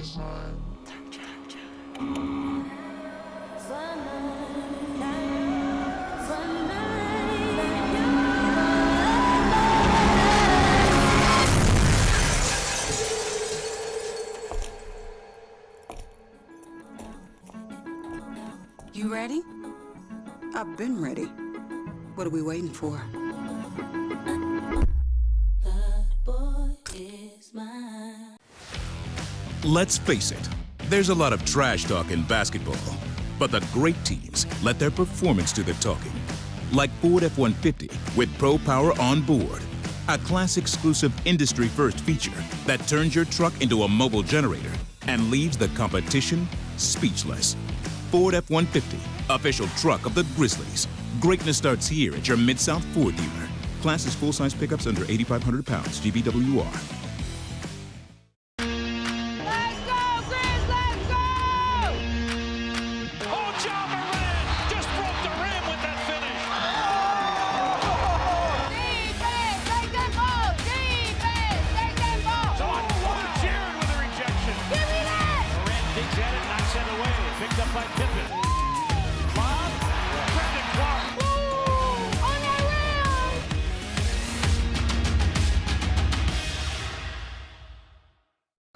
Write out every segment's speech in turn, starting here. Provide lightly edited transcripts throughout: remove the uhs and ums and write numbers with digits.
You ready? I've been ready. What are we waiting for? Let's face it, there's a lot of trash talk in basketball, but the great teams let their performance do the talking. Like Ford F-150 with Pro Power on board, a class-exclusive industry-first feature that turns your truck into a mobile generator and leaves the competition speechless. Ford F-150, official truck of the Grizzlies. Greatness starts here at your Mid-South Ford dealer. Class is full-size pickups under 8,500 pounds, GVWR.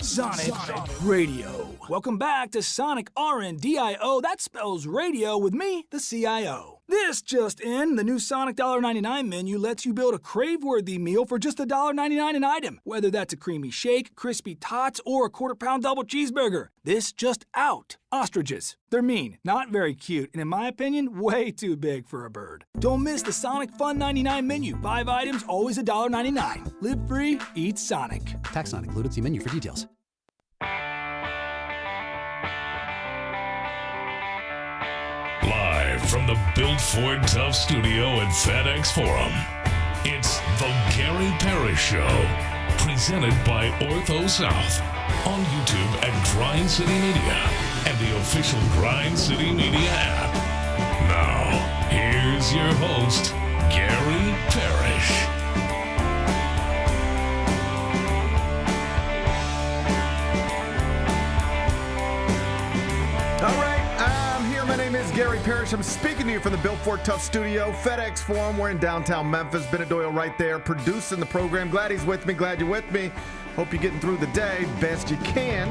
Sonic Radio. Welcome back to Sonic RNDIO. That spells radio with me, the CIO. This just in, the new Sonic $1.99 menu lets you build a crave-worthy meal for just $1.99 an item. Whether that's a creamy shake, crispy tots, or a quarter-pound double cheeseburger. This just out. Ostriches. They're mean, not very cute, and in my opinion, way too big for a bird. Don't miss the Sonic Fun 99 menu. 5 items, always $1.99. Live free, eat Sonic. Tax not included. See menu for details. Live from the Built Ford Tough studio at FedEx Forum, it's the Gary Parrish Show, presented by Ortho South, on YouTube at Grind City Media and the official Grind City Media app. Now, here's your host, Gary Parrish. All right. My name is Gary Parrish. I'm speaking to you from the Built Ford Tough studio, FedEx Forum. We're in downtown Memphis. Bennett Doyle right there producing the program. Glad he's with me. Glad you're with me. Hope you're getting through the day best you can.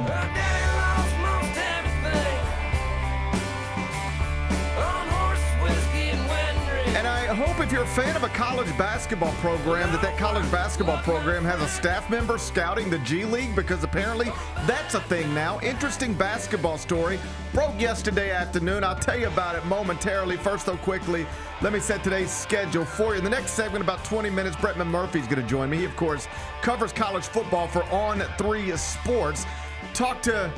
And I hope if you're a fan of a college basketball program, that college basketball program has a staff member scouting the G League, because apparently that's a thing now. Interesting basketball story broke yesterday afternoon. I'll tell you about it momentarily. First, though, quickly, let me set today's schedule for you. In the next segment, about 20 minutes, Brett McMurphy's going to join me. He, of course, covers college football for On3 Sports. Talk to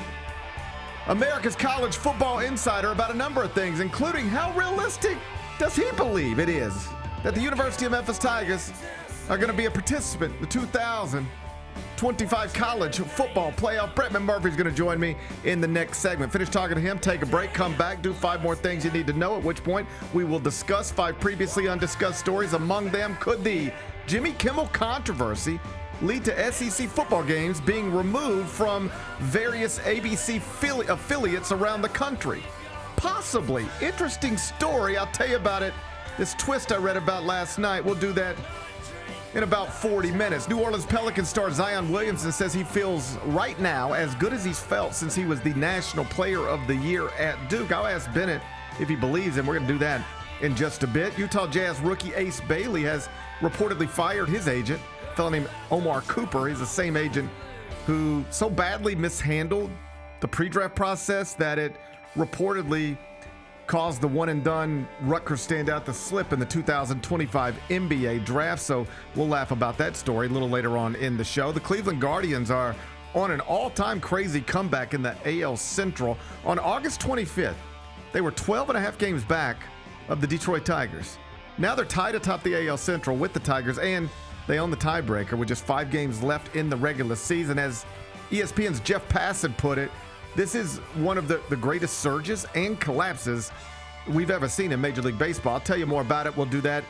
America's College Football Insider about a number of things, including how realistic does he believe it is that the University of Memphis Tigers are going to be a participant in the 2025 college football playoff. Brett McMurphy's going to join me in the next segment. Finish talking to him, take a break, come back, do 5 more things you need to know, at which point we will discuss 5 previously undiscussed stories. Among them, could the Jimmy Kimmel controversy lead to SEC football games being removed from various ABC affiliates around the country? Possibly. Interesting story. I'll tell you about it. This twist I read about last night. We'll do that in about 40 minutes. New Orleans Pelicans star Zion Williamson says he feels right now as good as he's felt since he was the National Player of the Year at Duke. I'll ask Bennett if he believes, and we're going to do that in just a bit. Utah Jazz rookie Ace Bailey has reportedly fired his agent, a fellow named Omar Cooper. He's the same agent who so badly mishandled the pre-draft process that it reportedly caused the one-and-done Rutgers standout to slip in the 2025 NBA draft. So we'll laugh about that story a little later on in the show. The Cleveland Guardians are on an all-time crazy comeback in the AL Central. On August 25th, they were 12.5 games back of the Detroit Tigers. Now they're tied atop the AL Central with the Tigers, and they own the tiebreaker with just 5 games left in the regular season. As ESPN's Jeff Passan put it, this is one of the greatest surges and collapses we've ever seen in Major League Baseball. I'll tell you more about it. We'll do that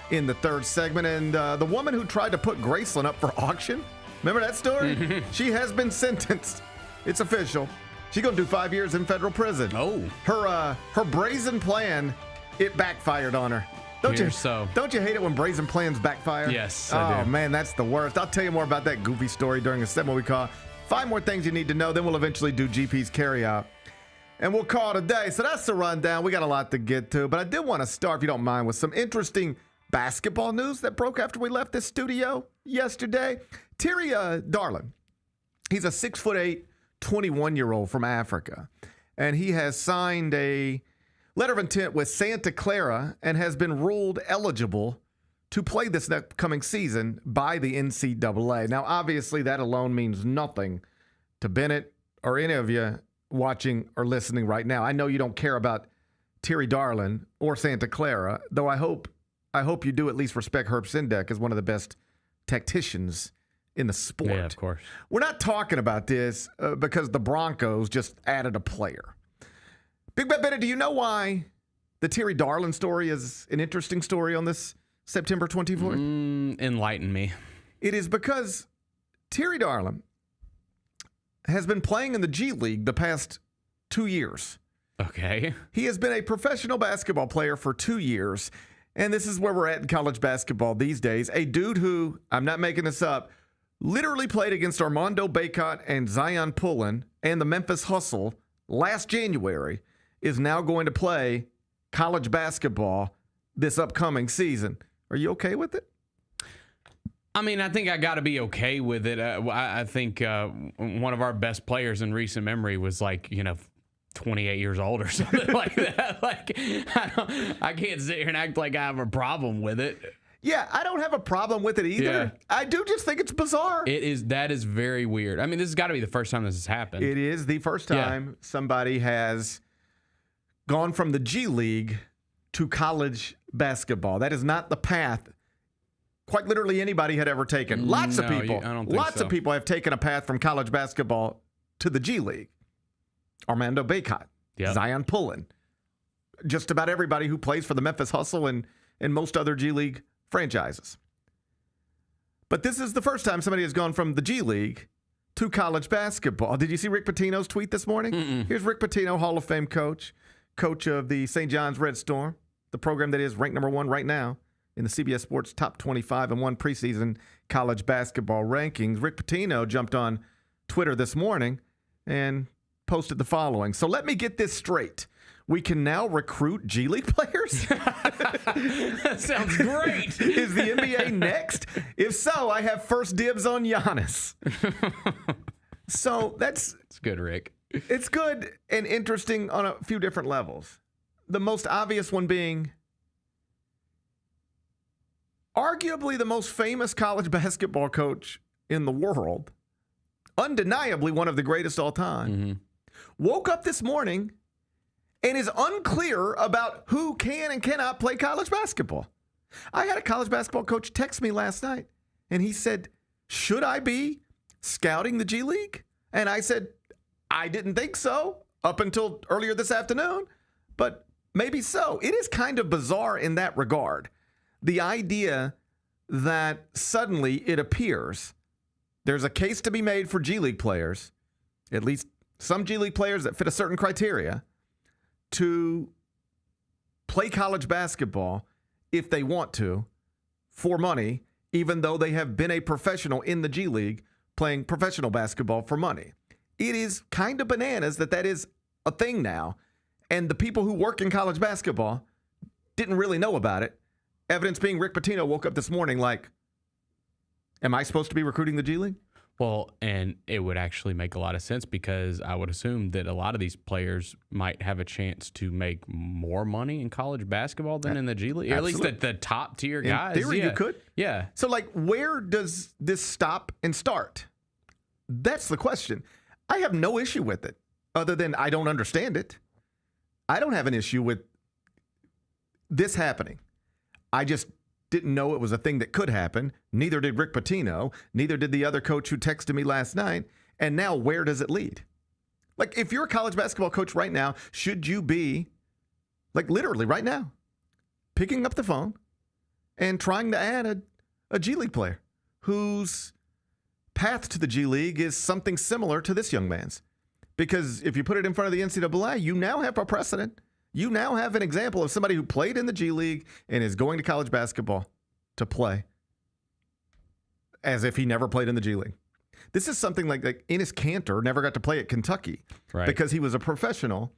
in the third segment. And the woman who tried to put Graceland up for auction, remember that story? She has been sentenced It's official. She's going to do 5 years in federal prison. Oh. Her brazen plan, it backfired on her. Don't you hate it when brazen plans backfire? Yes, I do. Oh, man, that's the worst. I'll tell you more about that goofy story during a segment we call 5 More Things You Need to Know. Then we'll eventually do GP's Carryout. And we'll call it a day. So that's the rundown. We got a lot to get to. But I did want to start, if you don't mind, with some interesting basketball news that broke after we left this studio yesterday. Terry Darlin, he's a 6'8", 21-year-old from Africa. And he has signed a letter of intent with Santa Clara and has been ruled eligible to play this upcoming season by the NCAA. Now, obviously, that alone means nothing to Bennett or any of you watching or listening right now. I know you don't care about Terry Darlin or Santa Clara, though I hope you do at least respect Herb Sendek as one of the best tacticians in the sport. Yeah, of course. We're not talking about this because the Broncos just added a player. Big Bet Bennett, do you know why the Terry Darlin story is an interesting story on this September 24th? Enlighten me. It is because Terry Darlin has been playing in the G League the past 2 years. Okay. He has been a professional basketball player for 2 years, and this is where we're at in college basketball these days. A dude who, I'm not making this up, literally played against Armando Bacot and Zion Pullen and the Memphis Hustle last January is now going to play college basketball this upcoming season. Are you okay with it? I mean, I think I got to be okay with it. I think one of our best players in recent memory was 28 years old or something like that. I can't sit here and act like I have a problem with it. Yeah, I don't have a problem with it either. Yeah. I do just think it's bizarre. That is very weird. I mean, this has got to be the first time this has happened. It is the first time somebody has gone from the G League to college basketball. That is not the path quite literally anybody had ever taken. Lots of people. I don't think lots so. of people have taken a path from college basketball to the G League. Armando Bacot, Zion Pullen, just about everybody who plays for the Memphis Hustle and most other G League franchises. But this is the first time somebody has gone from the G League to college basketball. Did you see Rick Pitino's tweet this morning? Here's Rick Pitino, Hall of Fame coach of the St. John's Red Storm, the program that is ranked number 1 right now in the CBS Sports Top 25 and 1 preseason college basketball rankings. Rick Pitino jumped on Twitter this morning and posted the following. So let me get this straight. We can now recruit G League players? That sounds great. Is the NBA next? If so, I have first dibs on Giannis. So it's good, Rick. It's good and interesting on a few different levels. The most obvious one being arguably the most famous college basketball coach in the world, undeniably one of the greatest all time, woke up this morning and is unclear about who can and cannot play college basketball. I had a college basketball coach text me last night, and he said, should I be scouting the G League? And I said, I didn't think so up until earlier this afternoon, but maybe so. It is kind of bizarre in that regard. The idea that suddenly it appears there's a case to be made for G League players, at least some G League players that fit a certain criteria, to play college basketball if they want to for money, even though they have been a professional in the G League playing professional basketball for money. It is kind of bananas that is a thing now, and the people who work in college basketball didn't really know about it. Evidence being Rick Pitino woke up this morning like, am I supposed to be recruiting the G League? Well, and it would actually make a lot of sense because I would assume that a lot of these players might have a chance to make more money in college basketball than in the G League. Or at least the top tier guys. In theory, you could. Yeah. So, where does this stop and start? That's the question. I have no issue with it other than I don't understand it. I don't have an issue with this happening. I just didn't know it was a thing that could happen. Neither did Rick Pitino. Neither did the other coach who texted me last night. And now where does it lead? If you're a college basketball coach right now, should you be, literally right now, picking up the phone and trying to add a G League player whose path to the G League is something similar to this young man's? Because if you put it in front of the NCAA, you now have a precedent. You now have an example of somebody who played in the G League and is going to college basketball to play as if he never played in the G League. This is something like Enes Kanter never got to play at Kentucky because he was a professional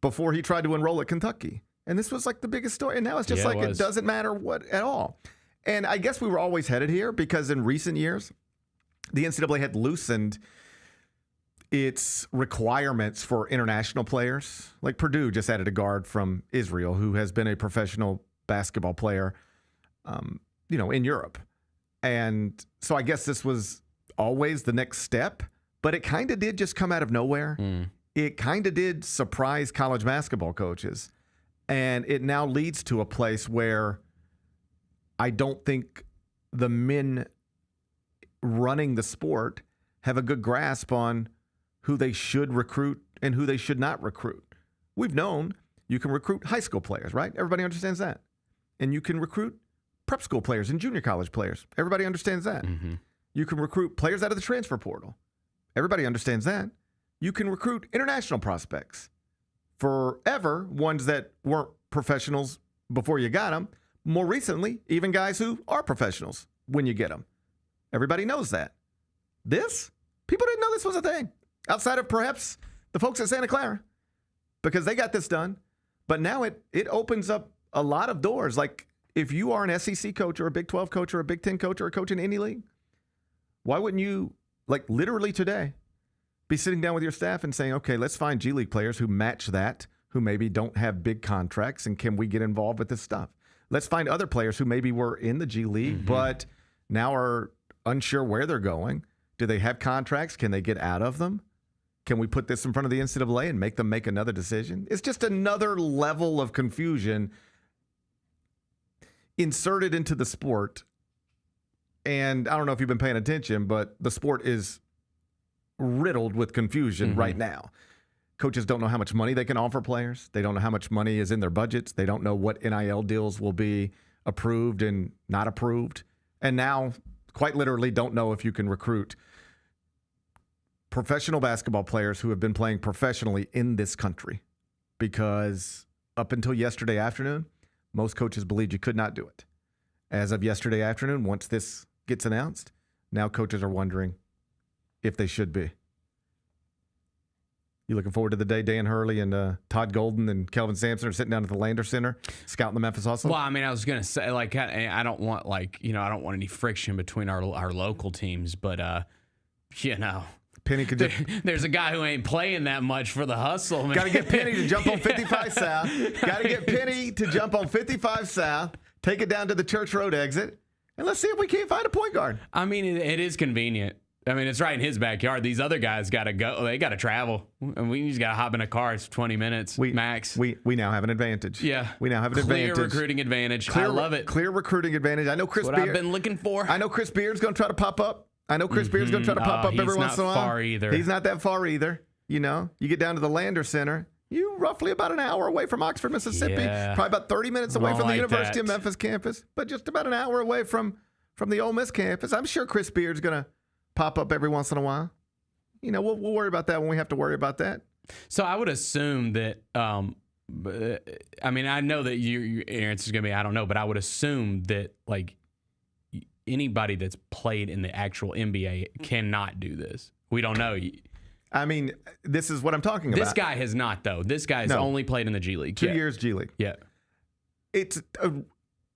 before he tried to enroll at Kentucky. And this was like the biggest story. And now it's just it doesn't matter what at all. And I guess we were always headed here because in recent years, the NCAA had loosened its requirements for international players. Like Purdue just added a guard from Israel who has been a professional basketball player, in Europe. And so I guess this was always the next step, but it kind of did just come out of nowhere. It kind of did surprise college basketball coaches. And it now leads to a place where I don't think the men running the sport have a good grasp on who they should recruit and who they should not recruit. We've known you can recruit high school players, right? Everybody understands that. And you can recruit prep school players and junior college players. Everybody understands that. You can recruit players out of the transfer portal. Everybody understands that. You can recruit international prospects. Forever, ones that weren't professionals before you got them. More recently, even guys who are professionals when you get them. Everybody knows that. People didn't know this was a thing. Outside of perhaps the folks at Santa Clara, because they got this done. But now it opens up a lot of doors. Like if you are an SEC coach or a Big 12 coach or a Big 10 coach or a coach in any league, why wouldn't you, like literally today, be sitting down with your staff and saying, okay, let's find G League players who match that, who maybe don't have big contracts, and can we get involved with this stuff? Let's find other players who maybe were in the G League but now are unsure where they're going. Do they have contracts? Can they get out of them? Can we put this in front of the NCAA and make them make another decision? It's just another level of confusion inserted into the sport. And I don't know if you've been paying attention, but the sport is riddled with confusion right now. Coaches don't know how much money they can offer players. They don't know how much money is in their budgets. They don't know what NIL deals will be approved and not approved. And now, quite literally, don't know if you can recruit professional basketball players who have been playing professionally in this country, because up until yesterday afternoon, most coaches believed you could not do it. As of yesterday afternoon, once this gets announced, now coaches are wondering if they should be. You looking forward to the day Dan Hurley and Todd Golden and Kelvin Sampson are sitting down at the Lander Center scouting the Memphis Hustle? Well, I mean, I was going to say, like, I don't want, I don't want any friction between our local teams, but, Penny could just, there's a guy who ain't playing that much for the Hustle, man. Got to get Penny to jump on 55 South. Got to get Penny to jump on 55 South, take it down to the Church Road exit, and let's see if we can't find a point guard. I mean, it is convenient. I mean, it's right in his backyard. These other guys got to go. They got to travel. And we just got to hop in a car. It's 20 minutes max. We now have an advantage. Yeah. We now have an advantage. Clear recruiting advantage. I love it. Clear recruiting advantage. I know Chris Beard. What I've been looking for. I know Chris Beard's going to try to pop up. Beard's going to try to pop up every once in a while. He's not far either. He's not that far either. You get down to the Lander Center. You're roughly about an hour away from Oxford, Mississippi. Yeah. Probably about 30 minutes away from the University of Memphis campus, but just about an hour away from the Ole Miss campus. I'm sure Chris Beard's going to pop up every once in a while. We'll worry about that when we have to worry about that. So I would assume that, I mean, I know that your answer is going to be, I don't know, but I would assume that, like, anybody that's played in the actual NBA cannot do this. We don't know. I mean, this is what I'm talking about. This guy has not, though. This guy's only played in the G League. 2 years G League. Yeah. It's a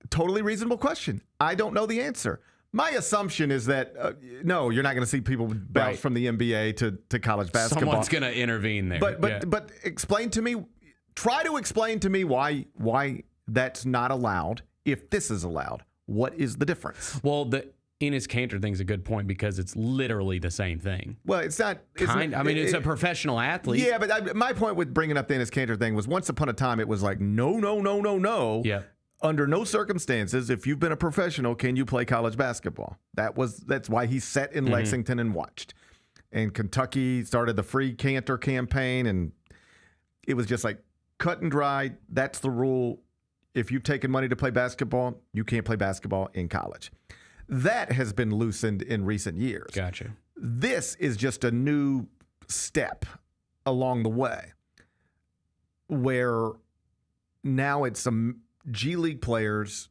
totally reasonable question. I don't know the answer. My assumption is that, no, you're not going to see people bounce from the NBA to college basketball. Someone's going to intervene there. But explain to me, try to explain to me why that's not allowed if this is allowed. What is the difference? Well, the Enes Kanter thing's a good point because it's literally the same thing. Well, it's not. It's a professional athlete. Yeah, but my point with bringing up the Enes Kanter thing was once upon a time it was like, no. Yeah. Under no circumstances, if you've been a professional, can you play college basketball? That's why he sat in Lexington and watched. And Kentucky started the Free Kanter campaign, and it was just like cut and dry. That's the rule. If you've taken money to play basketball, you can't play basketball in college. That has been loosened in recent years. Gotcha. This is just a new step along the way, where now it's some G League players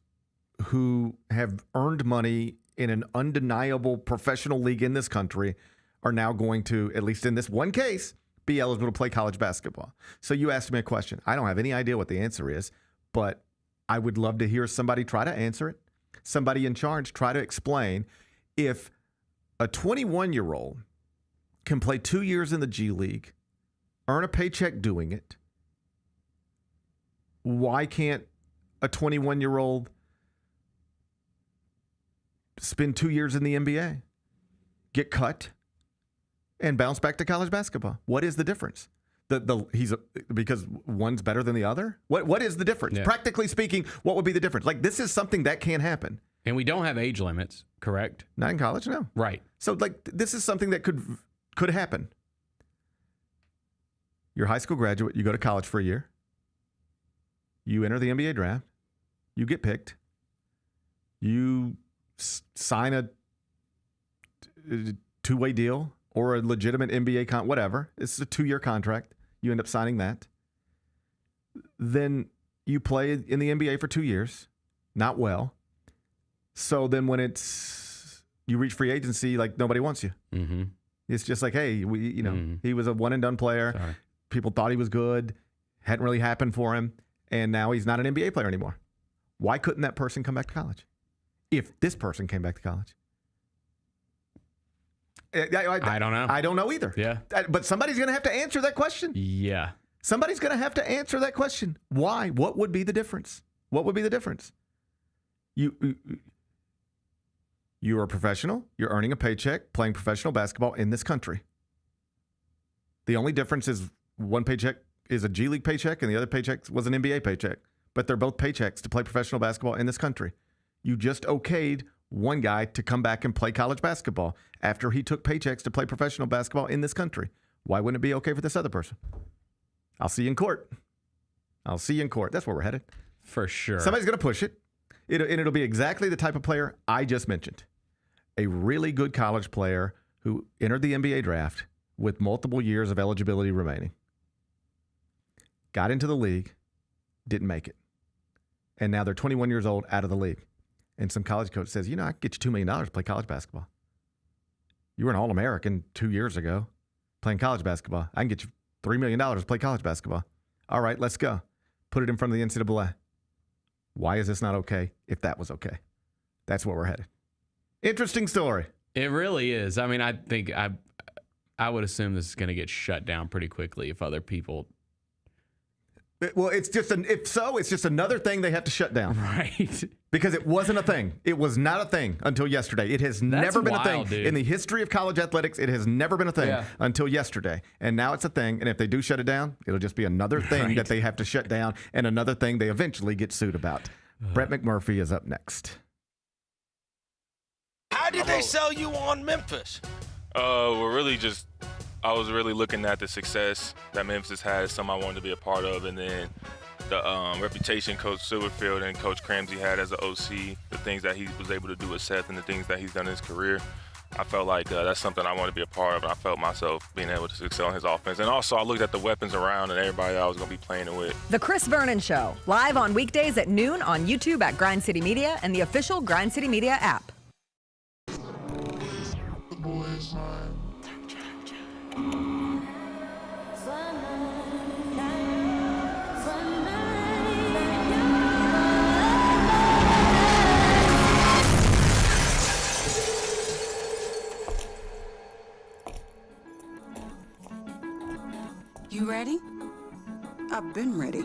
who have earned money in an undeniable professional league in this country are now going to, at least in this one case, be eligible to play college basketball. So you asked me a question. I don't have any idea what the answer is, but I would love to hear somebody try to answer it. Somebody in charge try to explain if a 21-year-old can play 2 years in the G League, earn a paycheck doing it, why can't a 21-year-old spend 2 years in the NBA, get cut, and bounce back to college basketball? What is the difference? Because one's better than the other? What is the difference? Yeah. Practically speaking, what would be the difference? Like, this is something that can happen. And we don't have age limits, correct? Not in college, no. Right. So, like, this is something that could happen. You're a high school graduate. You go to college for a year. You enter the NBA draft. You get picked. You sign a two-way deal or a legitimate NBA whatever. It's a 2-year contract. You end up signing that. Then you play in the NBA for 2 years. Not well. So then when you reach free agency, like, nobody wants you. Mm-hmm. It's just like, hey, he was a one-and-done player. Sorry. People thought he was good. Hadn't really happened for him. And now he's not an NBA player anymore. Why couldn't that person come back to college? If this person came back to college? I don't know. I don't know either. Yeah. But somebody's going to have to answer that question. Yeah. Somebody's going to have to answer that question. Why? What would be the difference? What would be the difference? You're a professional. You're earning a paycheck playing professional basketball in this country. The only difference is one paycheck is a G League paycheck and the other paycheck was an NBA paycheck. But they're both paychecks to play professional basketball in this country. You just okayed one guy to come back and play college basketball after he took paychecks to play professional basketball in this country. Why wouldn't it be okay for this other person? I'll see you in court. I'll see you in court. That's where we're headed. For sure. Somebody's going to push it. It'll be exactly the type of player I just mentioned. A really good college player who entered the NBA draft with multiple years of eligibility remaining. Got into the league, didn't make it. And now they're 21 years old, out of the league. And some college coach says, I can get you $2 million to play college basketball. You were an All-American 2 years ago playing college basketball. I can get you $3 million to play college basketball. All right, let's go. Put it in front of the NCAA. Why is this not okay if that was okay? That's where we're headed. Interesting story. It really is. I mean, I think I would assume this is going to get shut down pretty quickly if other people. Well, it's just it's just another thing they have to shut down. Right. Because it wasn't a thing. It was not a thing until yesterday. It has never been a thing. Dude. In the history of college athletics, it has never been a thing until yesterday. And now it's a thing. And if they do shut it down, it'll just be another thing that they have to shut down and another thing they eventually get sued about. Brett McMurphy is up next. How did they sell you on Memphis? Well, really just I was really looking at the success that Memphis had, something I wanted to be a part of, and then the reputation Coach Silverfield and Coach Cramsey had as an OC, the things that he was able to do with Seth and the things that he's done in his career. I felt like that's something I wanted to be a part of, and I felt myself being able to excel in his offense. And also, I looked at the weapons around and everybody that I was going to be playing it with. The Chris Vernon Show, live on weekdays at noon on YouTube at Grind City Media and the official Grind City Media app. You ready? I've been ready.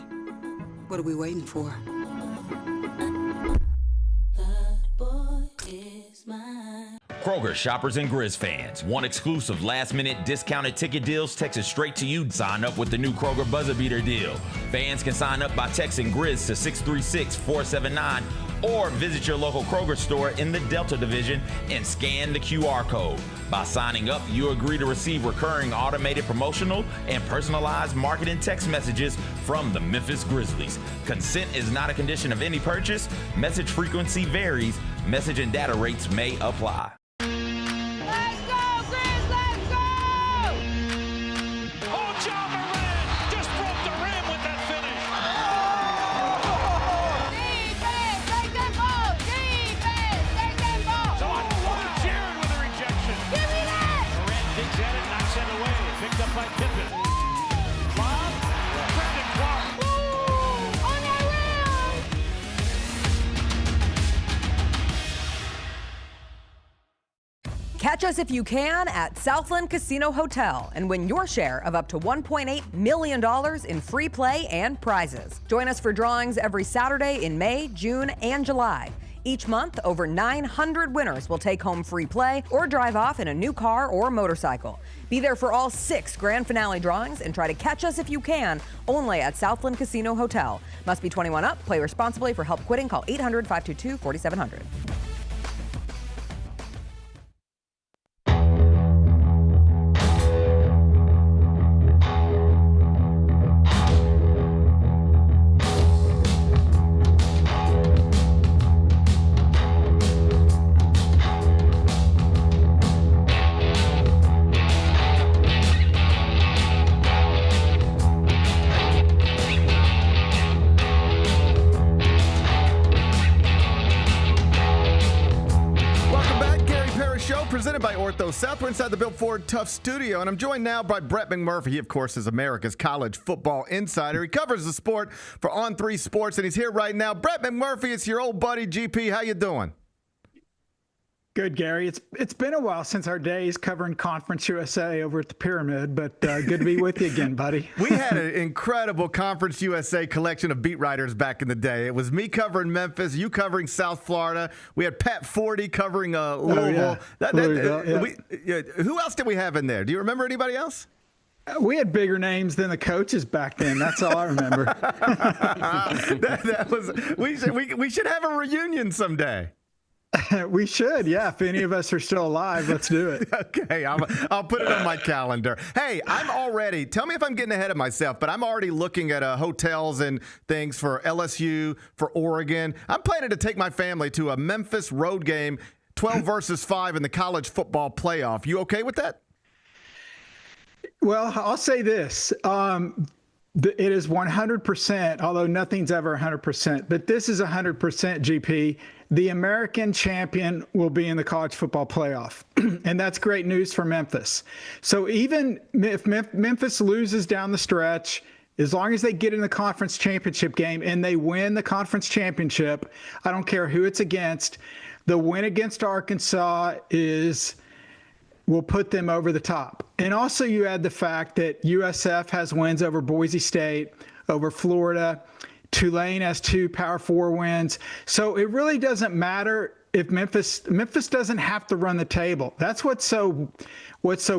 What are we waiting for? Kroger shoppers and Grizz fans. Want exclusive last-minute discounted ticket deals texted straight to you? Sign up with the new Kroger Buzzer Beater deal. Fans can sign up by texting Grizz to 636-479 or visit your local Kroger store in the Delta Division and scan the QR code. By signing up, you agree to receive recurring automated promotional and personalized marketing text messages from the Memphis Grizzlies. Consent is not a condition of any purchase. Message frequency varies. Message and data rates may apply. Let's go, Grizz, let's go! Hold your Digs at it, knocks it away. Picked up by Pippen. Lob. Brandon Clark. Catch us if you can at Southland Casino Hotel and win your share of up to $1.8 million in free play and prizes. Join us for drawings every Saturday in May, June, and July. Each month, over 900 winners will take home free play or drive off in a new car or motorcycle. Be there for all 6 grand finale drawings and try to catch us if you can, only at Southland Casino Hotel. Must be 21 up. Play responsibly. For help quitting, call 800-522-4700. Presented by Ortho South. We're inside the Built Ford Tough studio, and I'm joined now by Brett McMurphy. He, of course, is America's college football insider. He covers the sport for On3 Sports, and he's here right now. Brett McMurphy, it's your old buddy, GP. How you doing? Good, Gary. It's been a while since our days covering Conference USA over at the Pyramid, but good to be with you again, buddy. We had an incredible Conference USA collection of beat writers back in the day. It was me covering Memphis, you covering South Florida. We had Pat Forty covering Louisville. Who else did we have in there? Do you remember anybody else? We had bigger names than the coaches back then. That's all I remember. We should have a reunion someday. We should, yeah. If any of us are still alive, let's do it. Okay, I'll put it on my calendar. Hey, tell me if I'm getting ahead of myself, but I'm already looking at hotels and things for LSU, for Oregon. I'm planning to take my family to a Memphis road game, 12 versus 5 in the college football playoff. You okay with that? Well, I'll say this. It is 100%, although nothing's ever 100%, but this is 100% GP. The American champion will be in the college football playoff, and that's great news for Memphis. So even if Memphis loses down the stretch, as long as they get in the conference championship game and they win the conference championship, I don't care who it's against, the win against Arkansas will put them over the top. And also you add the fact that USF has wins over Boise State, over Florida. Tulane has 2 Power 4 wins. So it really doesn't matter if Memphis doesn't have to run the table. That's what's so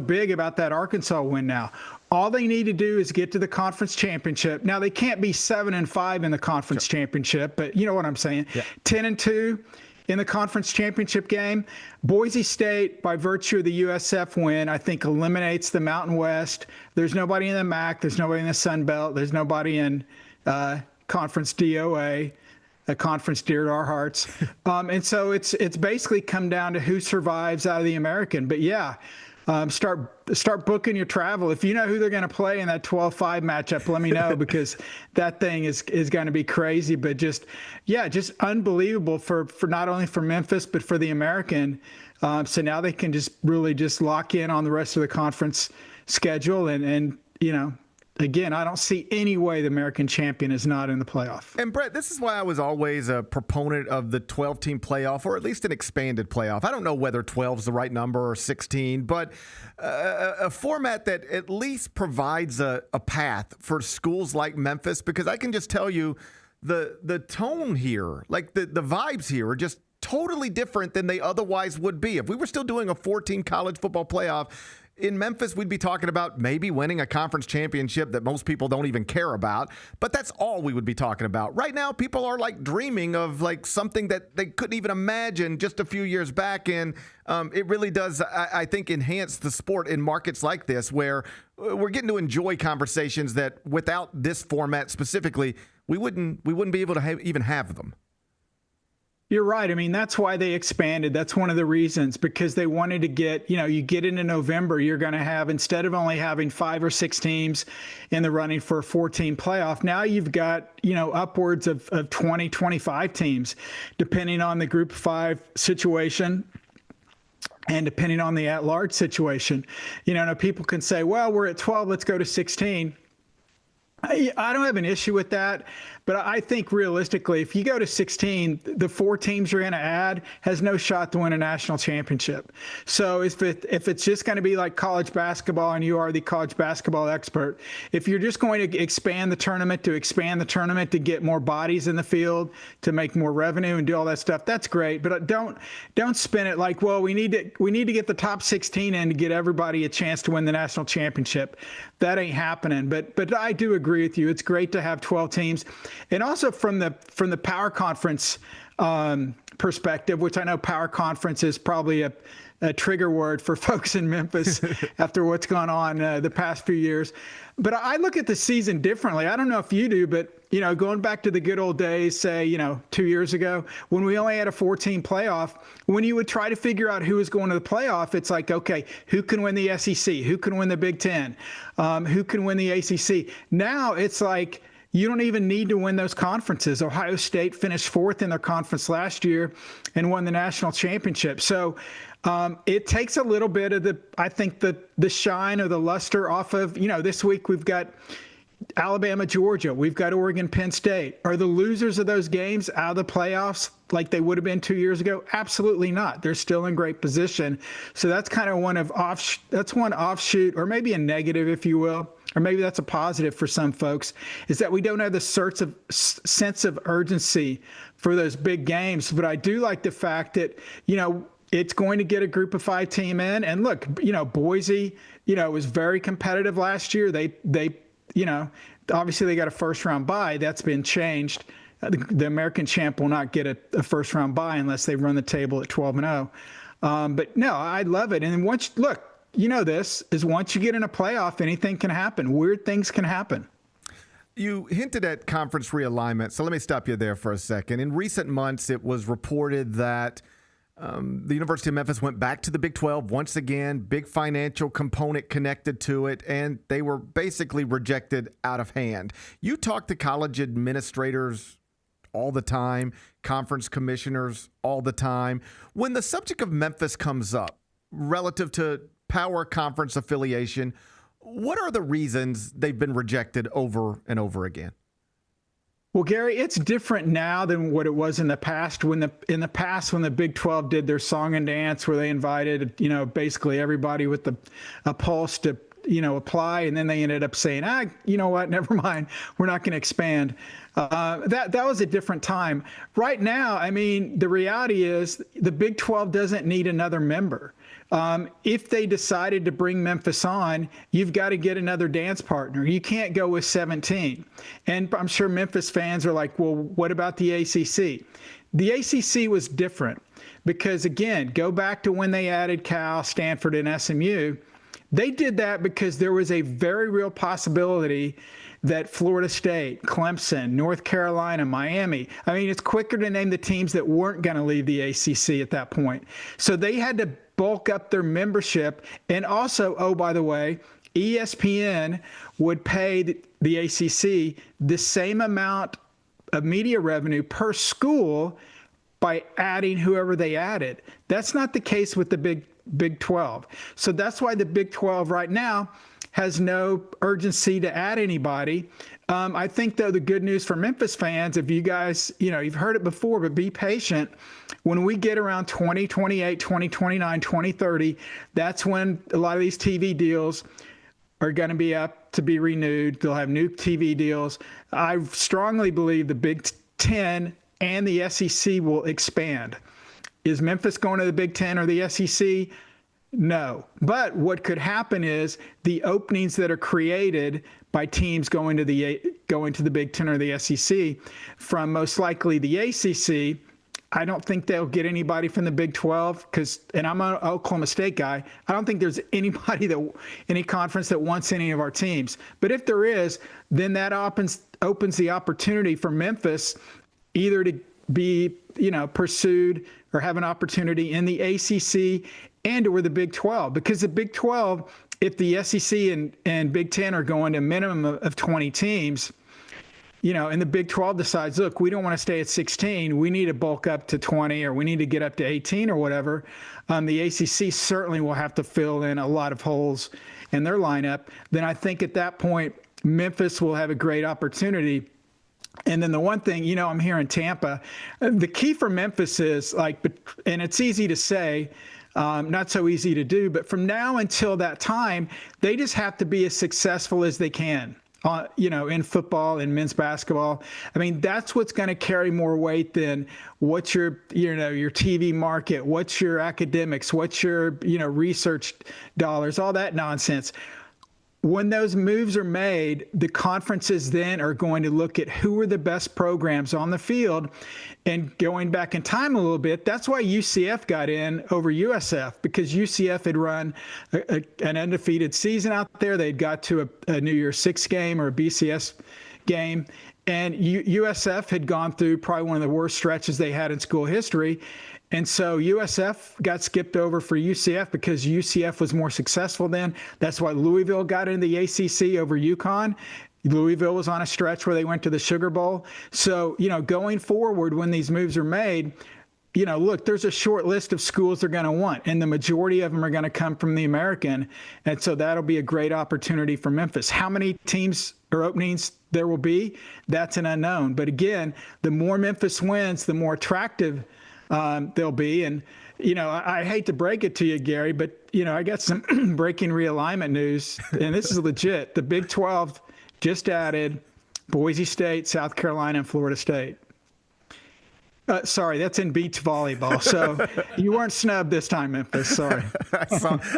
big about that Arkansas win now. All they need to do is get to the conference championship. Now they can't be 7-5 in the conference championship, but you know what I'm saying. Yeah. 10-2 in the conference championship game. Boise State, by virtue of the USF win, I think eliminates the Mountain West. There's nobody in the MAC. There's nobody in the Sun Belt. There's nobody in Conference DOA, a conference dear to our hearts. And so it's basically come down to who survives out of the American. But yeah, start booking your travel. If you know who they're going to play in that 12-5 matchup, let me know, because that thing is going to be crazy. But just unbelievable for not only for Memphis, but for the American. So now they can just really lock in on the rest of the conference schedule. And you know, again, I don't see any way the American champion is not in the playoff. And Brett, this is why I was always a proponent of the 12-team playoff, or at least an expanded playoff. I don't know whether 12 is the right number or 16, but a format that at least provides a path for schools like Memphis, because I can just tell you the tone here, like the vibes here are just totally different than they otherwise would be. If we were still doing a 14 college football playoff, in Memphis, we'd be talking about maybe winning a conference championship that most people don't even care about, but that's all we would be talking about. Right now, people are like dreaming of like something that they couldn't even imagine just a few years back, and it really does, I think, enhance the sport in markets like this, where we're getting to enjoy conversations that without this format specifically, we wouldn't be able to even have them. You're right. I mean, that's why they expanded. That's one of the reasons, because they wanted to get, you get into November, you're going to have, instead of only having 5 or 6 teams in the running for a 4-team playoff, now you've got, upwards of 20, 25 teams, depending on the Group 5 situation. and depending on the at-large situation. Now people can say, well, we're at 12, let's go to 16. I don't have an issue with that, but I think realistically, if you go to 16, the 4 teams you're going to add has no shot to win a national championship. So if it's just going to be like college basketball, and you are the college basketball expert, if you're just going to expand the tournament to get more bodies in the field, to make more revenue and do all that stuff, that's great. But don't spin it like, well, we need to get the top 16 in to get everybody a chance to win the national championship. That ain't happening. But I do agree with you. It's great to have 12 teams. And also from the power conference perspective, which I know power conference is probably a trigger word for folks in Memphis after what's gone on the past few years. But I look at the season differently. I don't know if you do, but going back to the good old days, say 2 years ago, when we only had a 4-team playoff, when you would try to figure out who was going to the playoff, it's like, okay, who can win the SEC? Who can win the Big Ten? Who can win the ACC? Now it's like, you don't even need to win those conferences. Ohio State finished 4th in their conference last year and won the national championship. So it takes a little bit of the shine or the luster off of, this week we've got Alabama, Georgia. We've got Oregon, Penn State. Are the losers of those games out of the playoffs like they would have been 2 years ago? Absolutely not. They're still in great position. So that's kind of one offshoot, or maybe a negative, if you will, or maybe that's a positive for some folks, is that we don't have the sense of urgency for those big games. But I do like the fact that, it's going to get a group of 5 team in. And look, Boise, was very competitive last year. They obviously they got a first round bye. That's been changed. The American champ will not get a first round bye unless they run the table at 12-0. But no, I love it. And once you get in a playoff, anything can happen. Weird things can happen. You hinted at conference realignment, so let me stop you there for a second. In recent months, it was reported that the University of Memphis went back to the Big 12 once again, big financial component connected to it, and they were basically rejected out of hand. You talk to college administrators all the time, conference commissioners all the time. When the subject of Memphis comes up relative to power conference affiliation, what are the reasons they've been rejected over and over again? Well, Gary, it's different now than what it was in the past. When the Big 12 did their song and dance, where they invited, basically everybody with a pulse to, apply, and then they ended up saying, you know what, never mind, we're not going to expand. That was a different time. Right now, I mean, the reality is the Big 12 doesn't need another member. If they decided to bring Memphis on, you've got to get another dance partner. You can't go with 17. And I'm sure Memphis fans are like, well, what about the ACC? The ACC was different because, again, go back to when they added Cal, Stanford, and SMU. They did that because there was a very real possibility that Florida State, Clemson, North Carolina, Miami, it's quicker to name the teams that weren't going to leave the ACC at that point. So they had to bulk up their membership. And also, oh, by the way, ESPN would pay the ACC the same amount of media revenue per school by adding whoever they added. That's not the case with the Big 12. So that's why the Big 12 right now has no urgency to add anybody. I think, though, the good news for Memphis fans, if you guys, you've heard it before, but be patient. When we get around 2028, 2029, 2030, that's when a lot of these TV deals are going to be up to be renewed. They'll have new TV deals. I strongly believe the Big Ten and the SEC will expand. Is Memphis going to the Big Ten or the SEC? No. But what could happen is the openings that are created by teams going to the Big Ten or the SEC from most likely the ACC, I don't think they'll get anybody from the Big 12 and I'm an Oklahoma State guy, I don't think there's any conference that wants any of our teams. But if there is, then that opens the opportunity for Memphis either to be, pursued or have an opportunity in the ACC and or the Big 12, because the Big 12, if the SEC and Big Ten are going to a minimum of 20 teams, and the Big 12 decides, look, we don't want to stay at 16. We need to bulk up to 20, or we need to get up to 18 or whatever. The ACC certainly will have to fill in a lot of holes in their lineup. Then I think at that point, Memphis will have a great opportunity. And then the one thing, I'm here in Tampa. The key for Memphis is and it's easy to say, not so easy to do, but from now until that time, they just have to be as successful as they can. In football and men's basketball. I mean, that's what's going to carry more weight than what's your TV market, what's your academics, what's your, research dollars, all that nonsense. When those moves are made, the conferences then are going to look at who are the best programs on the field. And going back in time a little bit, that's why UCF got in over USF, because UCF had run an undefeated season out there. They'd got to a New Year's Six game or a BCS game. And USF had gone through probably one of the worst stretches they had in school history. And so USF got skipped over for UCF because UCF was more successful then. That's why Louisville got into the ACC over UConn. Louisville was on a stretch where they went to the Sugar Bowl. So, going forward when these moves are made, look, there's a short list of schools they're going to want, and the majority of them are going to come from the American. And so that'll be a great opportunity for Memphis. How many teams or openings there will be, that's an unknown. But again, the more Memphis wins, the more attractive they'll be. And, I hate to break it to you, Gary, but, I got some breaking realignment news, and this is legit. The Big 12 just added Boise State, South Carolina, and Florida State. Sorry, that's in beach volleyball. So you weren't snubbed this time, Memphis. Sorry.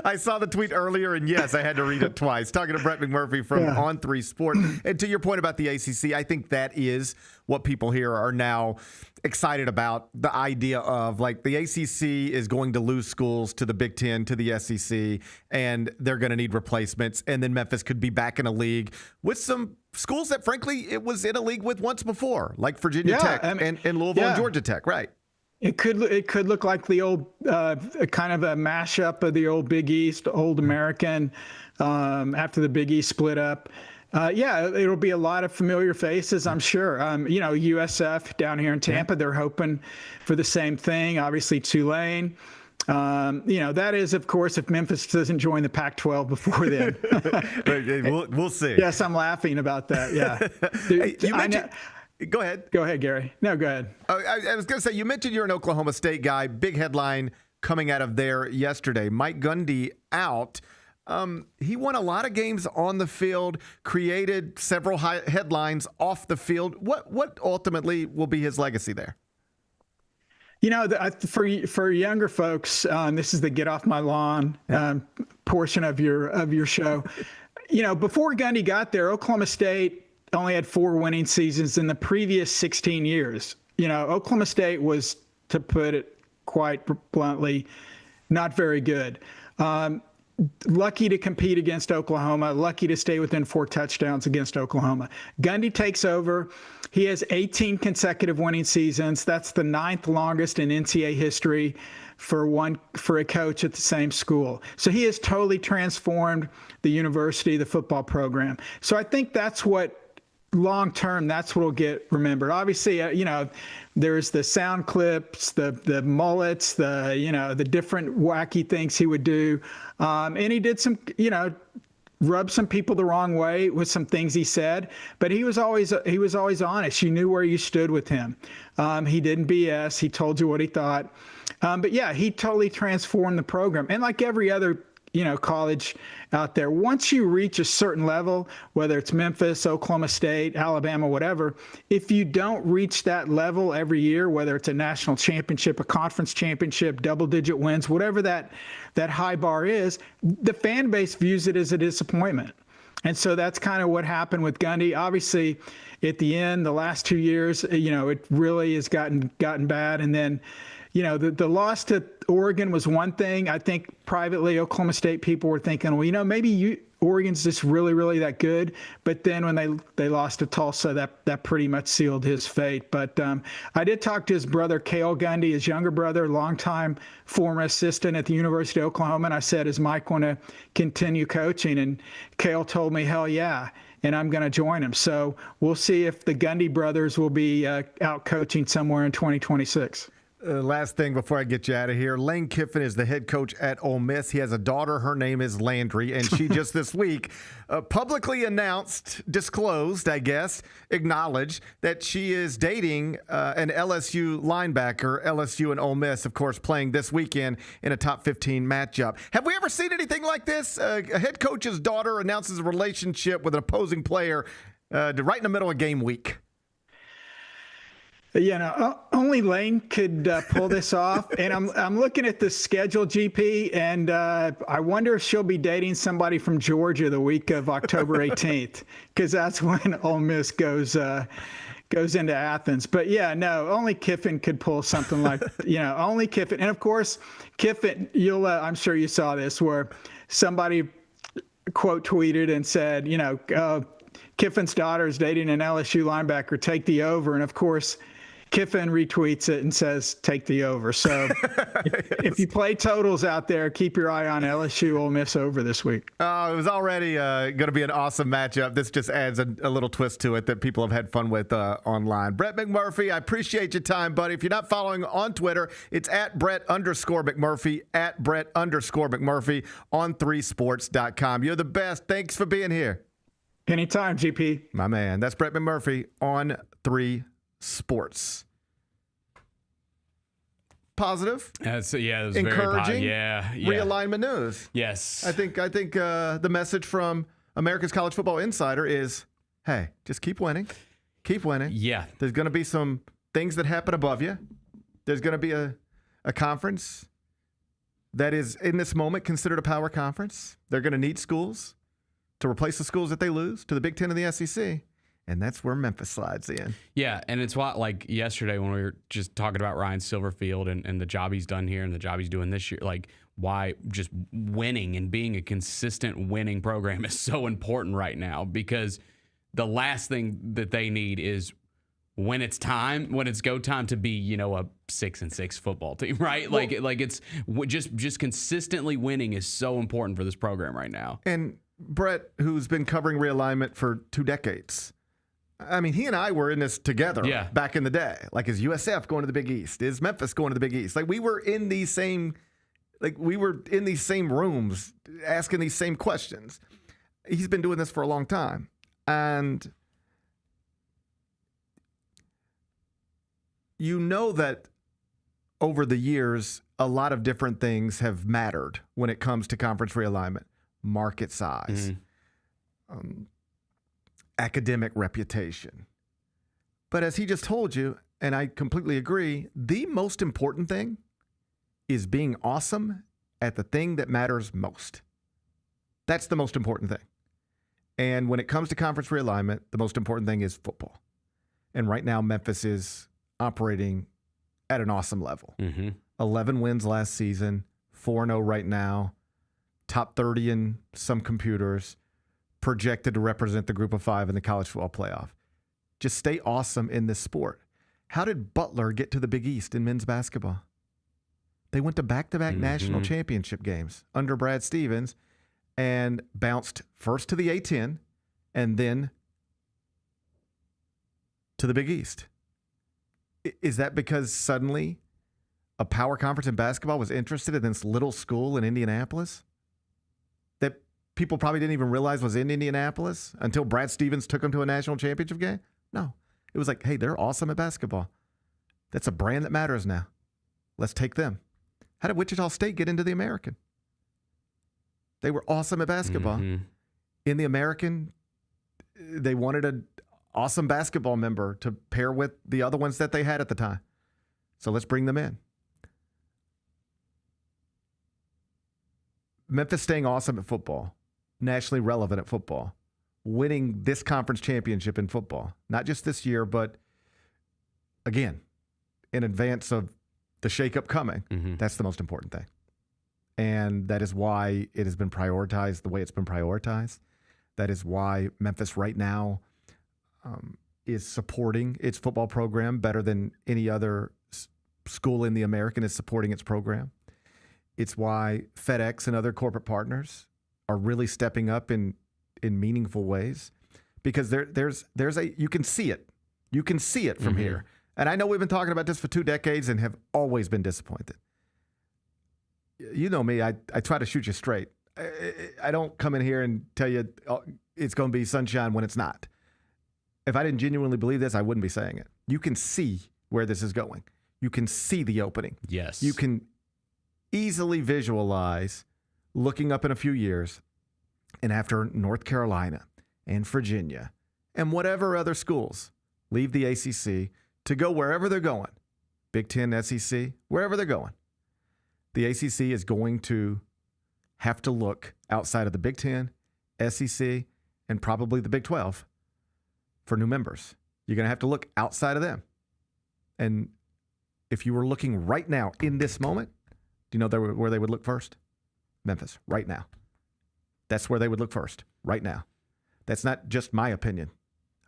I saw the tweet earlier, and yes, I had to read it twice. Talking to Brett McMurphy from On3 Sport. And to your point about the ACC, I think that is what people here are now excited about. The idea of the ACC is going to lose schools to the Big Ten, to the SEC, and they're going to need replacements. And then Memphis could be back in a league with some schools that, frankly, it was in a league with once before, like Virginia Tech and Louisville and Georgia Tech, right? It could look like the old kind of a mashup of the old Big East, old American, after the Big East split up. It'll be a lot of familiar faces, I'm sure. USF down here in Tampa, they're hoping for the same thing. Obviously, Tulane. That is, of course, if Memphis doesn't join the Pac-12 before then. We'll see. Yes, I'm laughing about that. Yeah. Hey, you mentioned. Go ahead. Go ahead, Gary. No, go ahead. I was going to say, you mentioned you're an Oklahoma State guy. Big headline coming out of there yesterday. Mike Gundy out. He won a lot of games on the field, created several headlines off the field. What ultimately will be his legacy there? For younger folks, this is the get off my lawn portion of your show. Before Gundy got there, Oklahoma State only had 4 winning seasons in the previous 16 years. Oklahoma State was, to put it quite bluntly, not very good. Lucky to compete against Oklahoma, lucky to stay within 4 touchdowns against Oklahoma. Gundy takes over. He has 18 consecutive winning seasons. That's the 9th longest in NCAA history for a coach at the same school. So he has totally transformed the university, the football program. So I think that's what long term, that's what will get remembered. Obviously, there's the sound clips, the mullets, the different wacky things he would do. And he did some, rubbed some people the wrong way with some things he said, but he was always honest. You knew where you stood with him. He didn't BS. He told you what he thought. But yeah, he totally transformed the program. And like every other college out there, once you reach a certain level, whether it's Memphis, Oklahoma State, Alabama, whatever, if you don't reach that level every year, whether it's a national championship, a conference championship, double-digit wins, whatever that high bar is, the fan base views it as a disappointment. And so that's kind of what happened with Gundy. Obviously, at the end, the last 2 years, it really has gotten bad. And then, the loss to Oregon was one thing. I think privately, Oklahoma State people were thinking, well, maybe Oregon's just really, really that good. But then when they lost to Tulsa, that pretty much sealed his fate. But I did talk to his brother, Cale Gundy, his younger brother, longtime former assistant at the University of Oklahoma. And I said, is Mike want to continue coaching? And Cale told me, hell yeah. and I'm going to join them. So we'll see if the Gundy brothers will be out coaching somewhere in 2026. Last thing before I get you out of here, Lane Kiffin is the head coach at Ole Miss. He has a daughter. Her name is Landry, and she just this week publicly disclosed, I guess, acknowledged that she is dating an LSU linebacker, LSU and Ole Miss, of course, playing this weekend in a top 15 matchup. Have we ever seen anything like this? A head coach's daughter announces a relationship with an opposing player right in the middle of game week. Only Lane could pull this off. And I'm looking at the schedule, GP, and I wonder if she'll be dating somebody from Georgia the week of October 18th, because that's when Ole Miss goes into Athens. But only Kiffin could pull something like, only Kiffin. And of course, Kiffin, I'm sure you saw this, where somebody quote tweeted and said, Kiffin's daughter is dating an LSU linebacker, take the over. And of course, Kiffin retweets it and says, take the over. So if you play totals out there, keep your eye on LSU Ole Miss over this week. It was already going to be an awesome matchup. This just adds a little twist to it that people have had fun with online. Brett McMurphy, I appreciate your time, buddy. If you're not following on Twitter, it's at Brett_McMurphy, at Brett_McMurphy on 3sports.com. You're the best. Thanks for being here. Anytime, GP. My man. That's Brett McMurphy on 3 Sports. Positive. It was encouraging. Yeah. Realignment news. Yes. I think the message from America's College Football Insider is, hey, just keep winning. Keep winning. Yeah. There's going to be some things that happen above you. There's going to be a conference that is in this moment considered a power conference. They're going to need schools to replace the schools that they lose to the Big Ten and the SEC. And that's where Memphis slides in. Yeah, and it's what, like yesterday when we were just talking about Ryan Silverfield and the job he's done here and the job he's doing this year, like why just winning and being a consistent winning program is so important right now, because the last thing that they need is when it's go time to be, a 6-6 football team, right? Well, like it's just consistently winning is so important for this program right now. And Brett, who's been covering realignment for 2 decades, I mean, he and I were in this together back in the day. Like, is USF going to the Big East? Is Memphis going to the Big East? Like, we were in these same rooms asking these same questions. He's been doing this for a long time. And that over the years, a lot of different things have mattered when it comes to conference realignment. Market size. Academic reputation. But as he just told you, and I completely agree, the most important thing is being awesome at the thing that matters most. That's the most important thing. And when it comes to conference realignment, the most important thing is football. And right now, Memphis is operating at an awesome level. 11 wins last season, 4-0 right now, top 30 in some computers, projected to represent the group of 5 in the college football playoff. Just stay awesome in this sport. How did Butler get to the Big East in men's basketball? They went to back-to-back national championship games under Brad Stevens and bounced first to the A-10 and then to the Big East. Is that because suddenly a power conference in basketball was interested in this little school in Indianapolis that people probably didn't even realize was in Indianapolis until Brad Stevens took them to a national championship game? No. It was like, hey, they're awesome at basketball. That's a brand that matters now. Let's take them. How did Wichita State get into the American? They were awesome at basketball. In the American, they wanted an awesome basketball member to pair with the other ones that they had at the time. So let's bring them in. Memphis staying awesome at football, nationally relevant at football, winning this conference championship in football, not just this year, but again, in advance of the shakeup coming. That's the most important thing. And that is why it has been prioritized the way it's been prioritized. That is why Memphis right now is supporting its football program better than any other school in the American is supporting its program. It's why FedEx and other corporate partners are really stepping up in meaningful ways, because you can see it. You can see it from here. And I know we've been talking about this for 2 decades and have always been disappointed. You know me, I try to shoot you straight. I don't come in here and tell you it's going to be sunshine when it's not. If I didn't genuinely believe this, I wouldn't be saying it. You can see where this is going. You can see the opening. Yes. You can easily visualize looking up in a few years, and after North Carolina and Virginia and whatever other schools leave the ACC to go wherever they're going, Big Ten, SEC, wherever they're going, the ACC is going to have to look outside of the Big Ten, SEC, and probably the Big 12 for new members. You're going to have to look outside of them. And if you were looking right now in this moment, do you know where they would look first? Memphis, right now. That's where they would look first, right now. That's not just my opinion.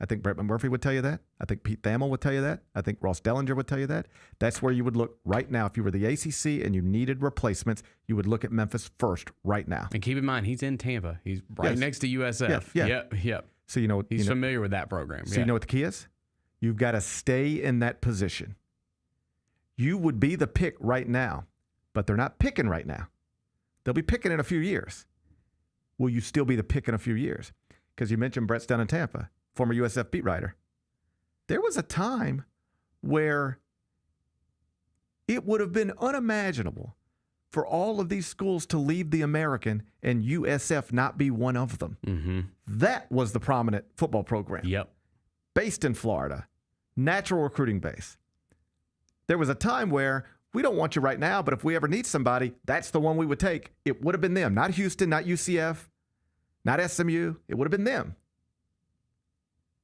I think Brett McMurphy would tell you that. I think Pete Thamel would tell you that. I think Ross Dellinger would tell you that. That's where you would look right now. If you were the ACC and you needed replacements, you would look at Memphis first right now. And keep in mind, he's in Tampa. He's right next to USF. Yep. So he's familiar with that program. So you know what the key is? You've got to stay in that position. You would be the pick right now, but they're not picking right now. They'll be picking in a few years. Will you still be the pick in a few years? Because you mentioned Brett's down in Tampa, former USF beat writer. There was a time where it would have been unimaginable for all of these schools to leave the American and USF not be one of them. Mm-hmm. That was the prominent football program. Yep. Based in Florida, natural recruiting base. There was a time where we don't want you right now, but if we ever need somebody, that's the one we would take. It would have been them, not Houston, not UCF, not SMU. It would have been them.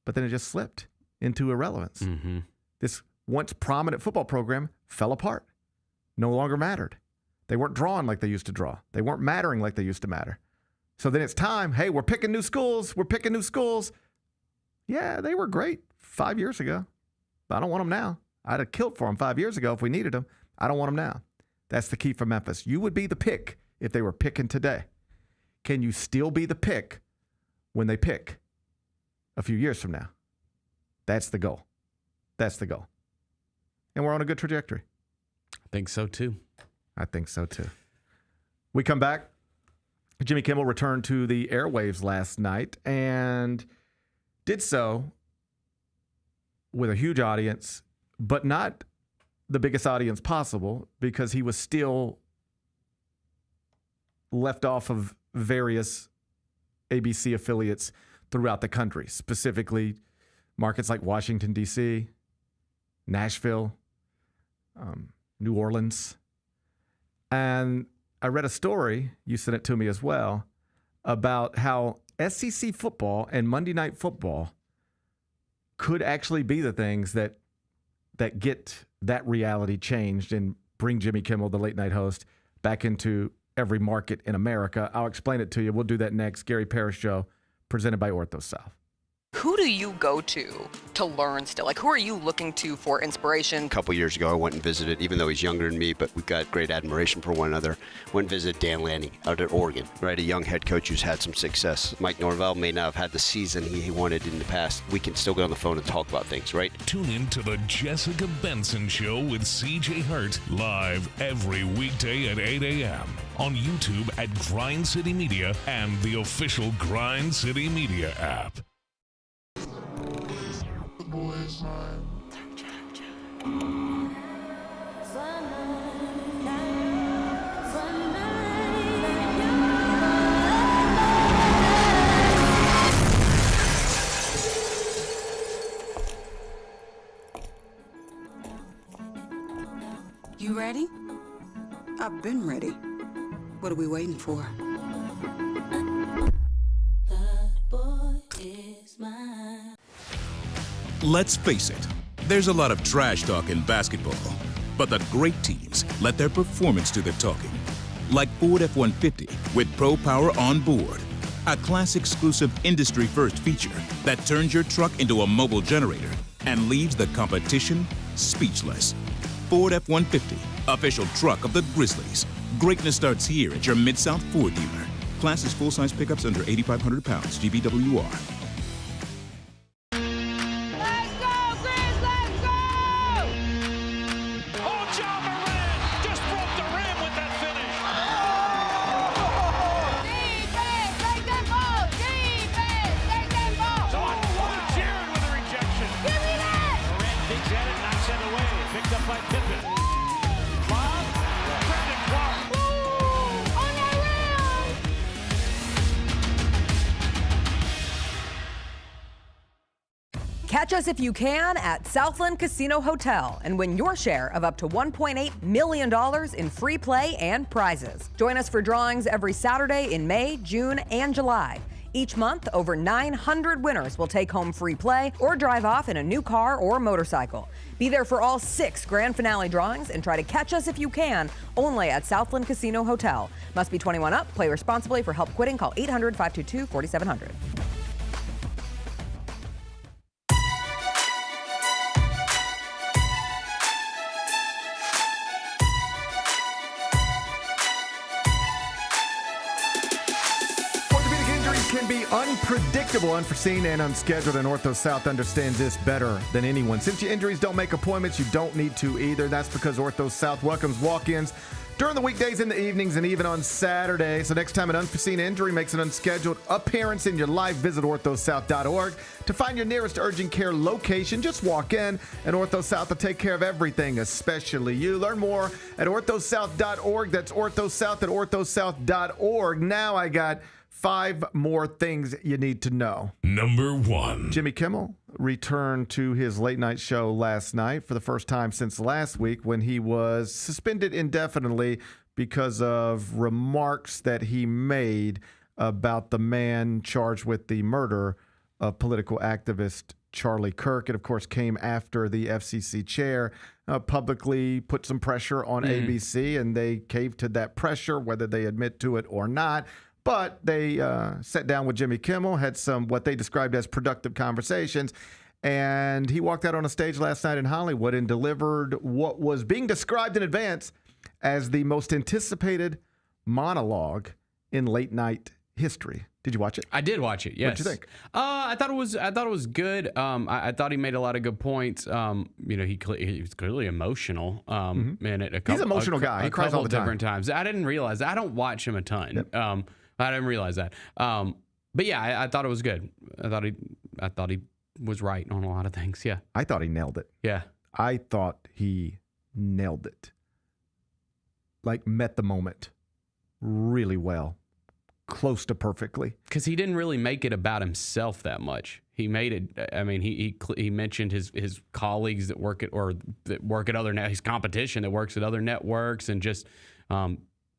But then it just slipped into irrelevance. Mm-hmm. This once prominent football program fell apart, no longer mattered. They weren't drawing like they used to draw. They weren't mattering like they used to matter. So then it's time, hey, we're picking new schools. We're picking new schools. Yeah, they were great 5 years ago, but I don't want them now. I'd have killed for them 5 years ago if we needed them. I don't want them now. That's the key for Memphis. You would be the pick if they were picking today. Can you still be the pick when they pick a few years from now? That's the goal. That's the goal. And we're on a good trajectory. I think so, too. I think so, too. We come back. Jimmy Kimmel returned to the airwaves last night and did so with a huge audience, but not the biggest audience possible because he was still left off of various ABC affiliates throughout the country, specifically markets like Washington, D.C., Nashville, New Orleans. And I read a story, you sent it to me as well, about how SEC football and Monday Night Football could actually be the things that get that reality changed and bring Jimmy Kimmel, the late night host, back into every market in America. I'll explain it to you. We'll do that next. Gary Parrish Show, presented by Ortho South. Who do you go to learn still? Like, who are you looking to for inspiration? A couple years ago, I went and visited, even though he's younger than me, but we've got great admiration for one another. Went and visited Dan Lanning out at Oregon, right? A young head coach who's had some success. Mike Norvell may not have had the season he wanted in the past. We can still get on the phone and talk about things, right? Tune in to the Jessica Benson Show with CJ Hurt, live every weekday at 8 a.m. on YouTube at Grind City Media and the official Grind City Media app. You ready? I've been ready. What are we waiting for? Let's face it, there's a lot of trash talk in basketball, but the great teams let their performance do the talking. Like Ford F-150 with Pro Power on board, a class-exclusive industry-first feature that turns your truck into a mobile generator and leaves the competition speechless. Ford F-150, official truck of the Grizzlies. Greatness starts here at your Mid-South Ford dealer. Class is full-size pickups under 8,500 pounds, GVWR. Catch us if you can at Southland Casino Hotel and win your share of up to $1.8 million in free play and prizes. Join us for drawings every Saturday in May, June, and July. Each month, over 900 winners will take home free play or drive off in a new car or motorcycle. Be there for all 6 grand finale drawings and try to catch us if you can, only at Southland Casino Hotel. Must be 21 up. Play responsibly. For help quitting, call 800-522-4700. Can be unpredictable, unforeseen, and unscheduled, and Ortho South understands this better than anyone. Since your injuries don't make appointments, you don't need to either. That's because Ortho South welcomes walk-ins during the weekdays, in the evenings, and even on Saturday. So next time an unforeseen injury makes an unscheduled appearance in your life, visit orthosouth.org to find your nearest urgent care location. Just walk in, and Ortho South will take care of everything, especially you. Learn more at orthosouth.org. That's orthosouth at orthosouth.org. Now I got 5 more things you need to know. Number 1. Jimmy Kimmel returned to his late night show last night for the first time since last week, when he was suspended indefinitely because of remarks that he made about the man charged with the murder of political activist Charlie Kirk. It, of course, came after the FCC chair publicly put some pressure on ABC, and they caved to that pressure, whether they admit to it or not. But they sat down with Jimmy Kimmel, had some what they described as productive conversations, and he walked out on a stage last night in Hollywood and delivered what was being described in advance as the most anticipated monologue in late night history. Did you watch it? I did watch it. Yes. What'd you think? I thought it was good. I thought he made a lot of good points. He was clearly emotional. And he's an emotional guy. He cries all the time. Different times. I didn't realize that. I don't watch him a ton. Yep. I didn't realize that. But yeah, I thought it was good. I thought he was right on a lot of things. Yeah. I thought he nailed it. Yeah. I thought he nailed it. Like, met the moment really well. Close to perfectly. Because he didn't really make it about himself that much. He made it. I mean, he mentioned his colleagues that work at other his competition that works at other networks, and just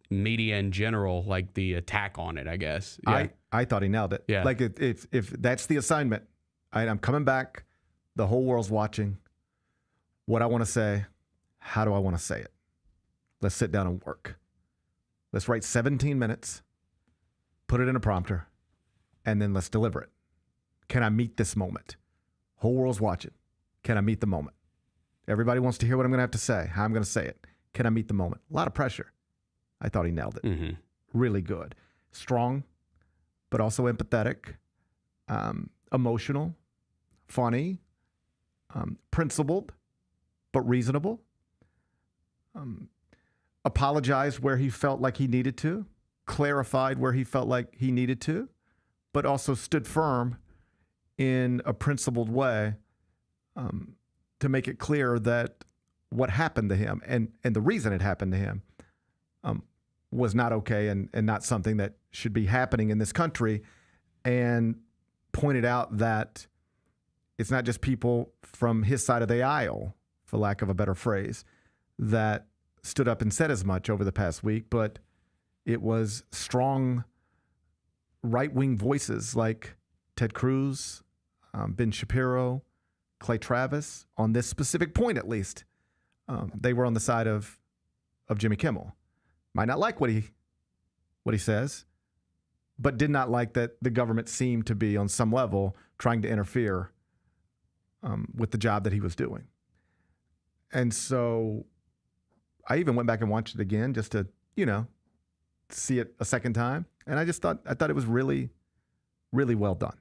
media in general, like the attack on it, I guess. Yeah. I thought he nailed it. Yeah. Like, if that's the assignment, I'm coming back. The whole world's watching. What I want to say, how do I want to say it? Let's sit down and work. Let's write 17 minutes, put it in a prompter, and then let's deliver it. Can I meet this moment? Whole world's watching. Can I meet the moment? Everybody wants to hear what I'm going to have to say, how I'm going to say it. Can I meet the moment? A lot of pressure. I thought he nailed it. Mm-hmm. Really good. Strong, but also empathetic, emotional, funny, principled, but reasonable. Apologized where he felt like he needed to, clarified where he felt like he needed to, but also stood firm in a principled way to make it clear that what happened to him and the reason it happened to him was not okay and not something that should be happening in this country, and pointed out that it's not just people from his side of the aisle, for lack of a better phrase, that stood up and said as much over the past week, but it was strong right-wing voices like Ted Cruz, Ben Shapiro, Clay Travis, on this specific point at least. They were on the side of Jimmy Kimmel. Might not like what he says, but did not like that the government seemed to be on some level trying to interfere with the job that he was doing. And so I even went back and watched it again just to, see it a second time. And I thought it was really, really well done.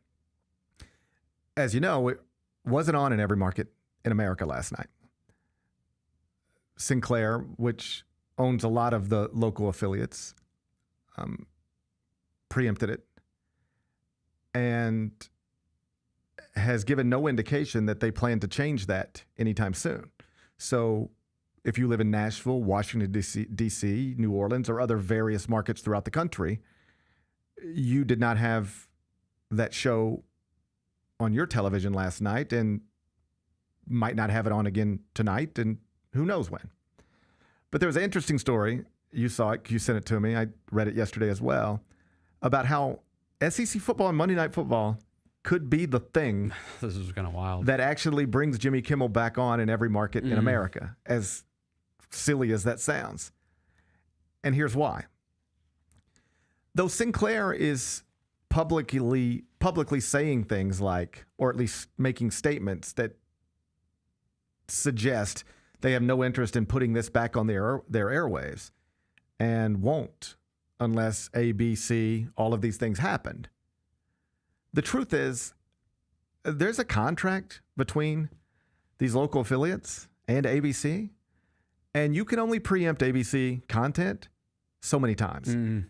As you know, it wasn't on in every market in America last night. Sinclair, which owns a lot of the local affiliates, preempted it and has given no indication that they plan to change that anytime soon. So if you live in Nashville, Washington, D.C., New Orleans, or other various markets throughout the country, you did not have that show on your television last night and might not have it on again tonight, and who knows when. But there was an interesting story. You saw it. You sent it to me. I read it yesterday as well, about how SEC football and Monday Night Football could be the thing this is kind of wild that actually brings Jimmy Kimmel back on in every market in America, as silly as that sounds. And here's why. Though Sinclair is publicly saying things like, or at least making statements that suggest they have no interest in putting this back on their airwaves and won't unless A, B, C, all of these things happened. The truth is, there's a contract between these local affiliates and ABC, and you can only preempt ABC content so many times.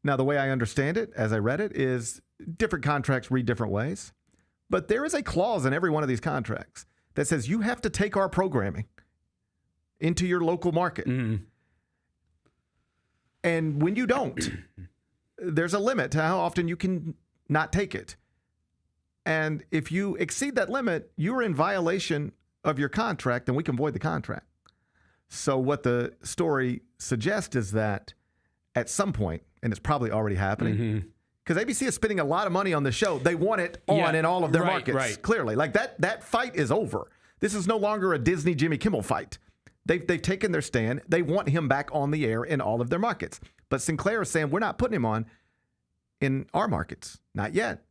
Now, the way I understand it, as I read it, is different contracts read different ways, but there is a clause in every one of these contracts that says you have to take our programming into your local market. And when you don't, there's a limit to how often you can not take it. And if you exceed that limit, you're in violation of your contract, and we can void the contract. So what the story suggests is that at some point, and it's probably already happening, because ABC is spending a lot of money on the show. They want it on in all of their markets, clearly. Like that fight is over. This is no longer a Disney Jimmy Kimmel fight. They've taken their stand. They want him back on the air in all of their markets. But Sinclair is saying, we're not putting him on in our markets. Not yet.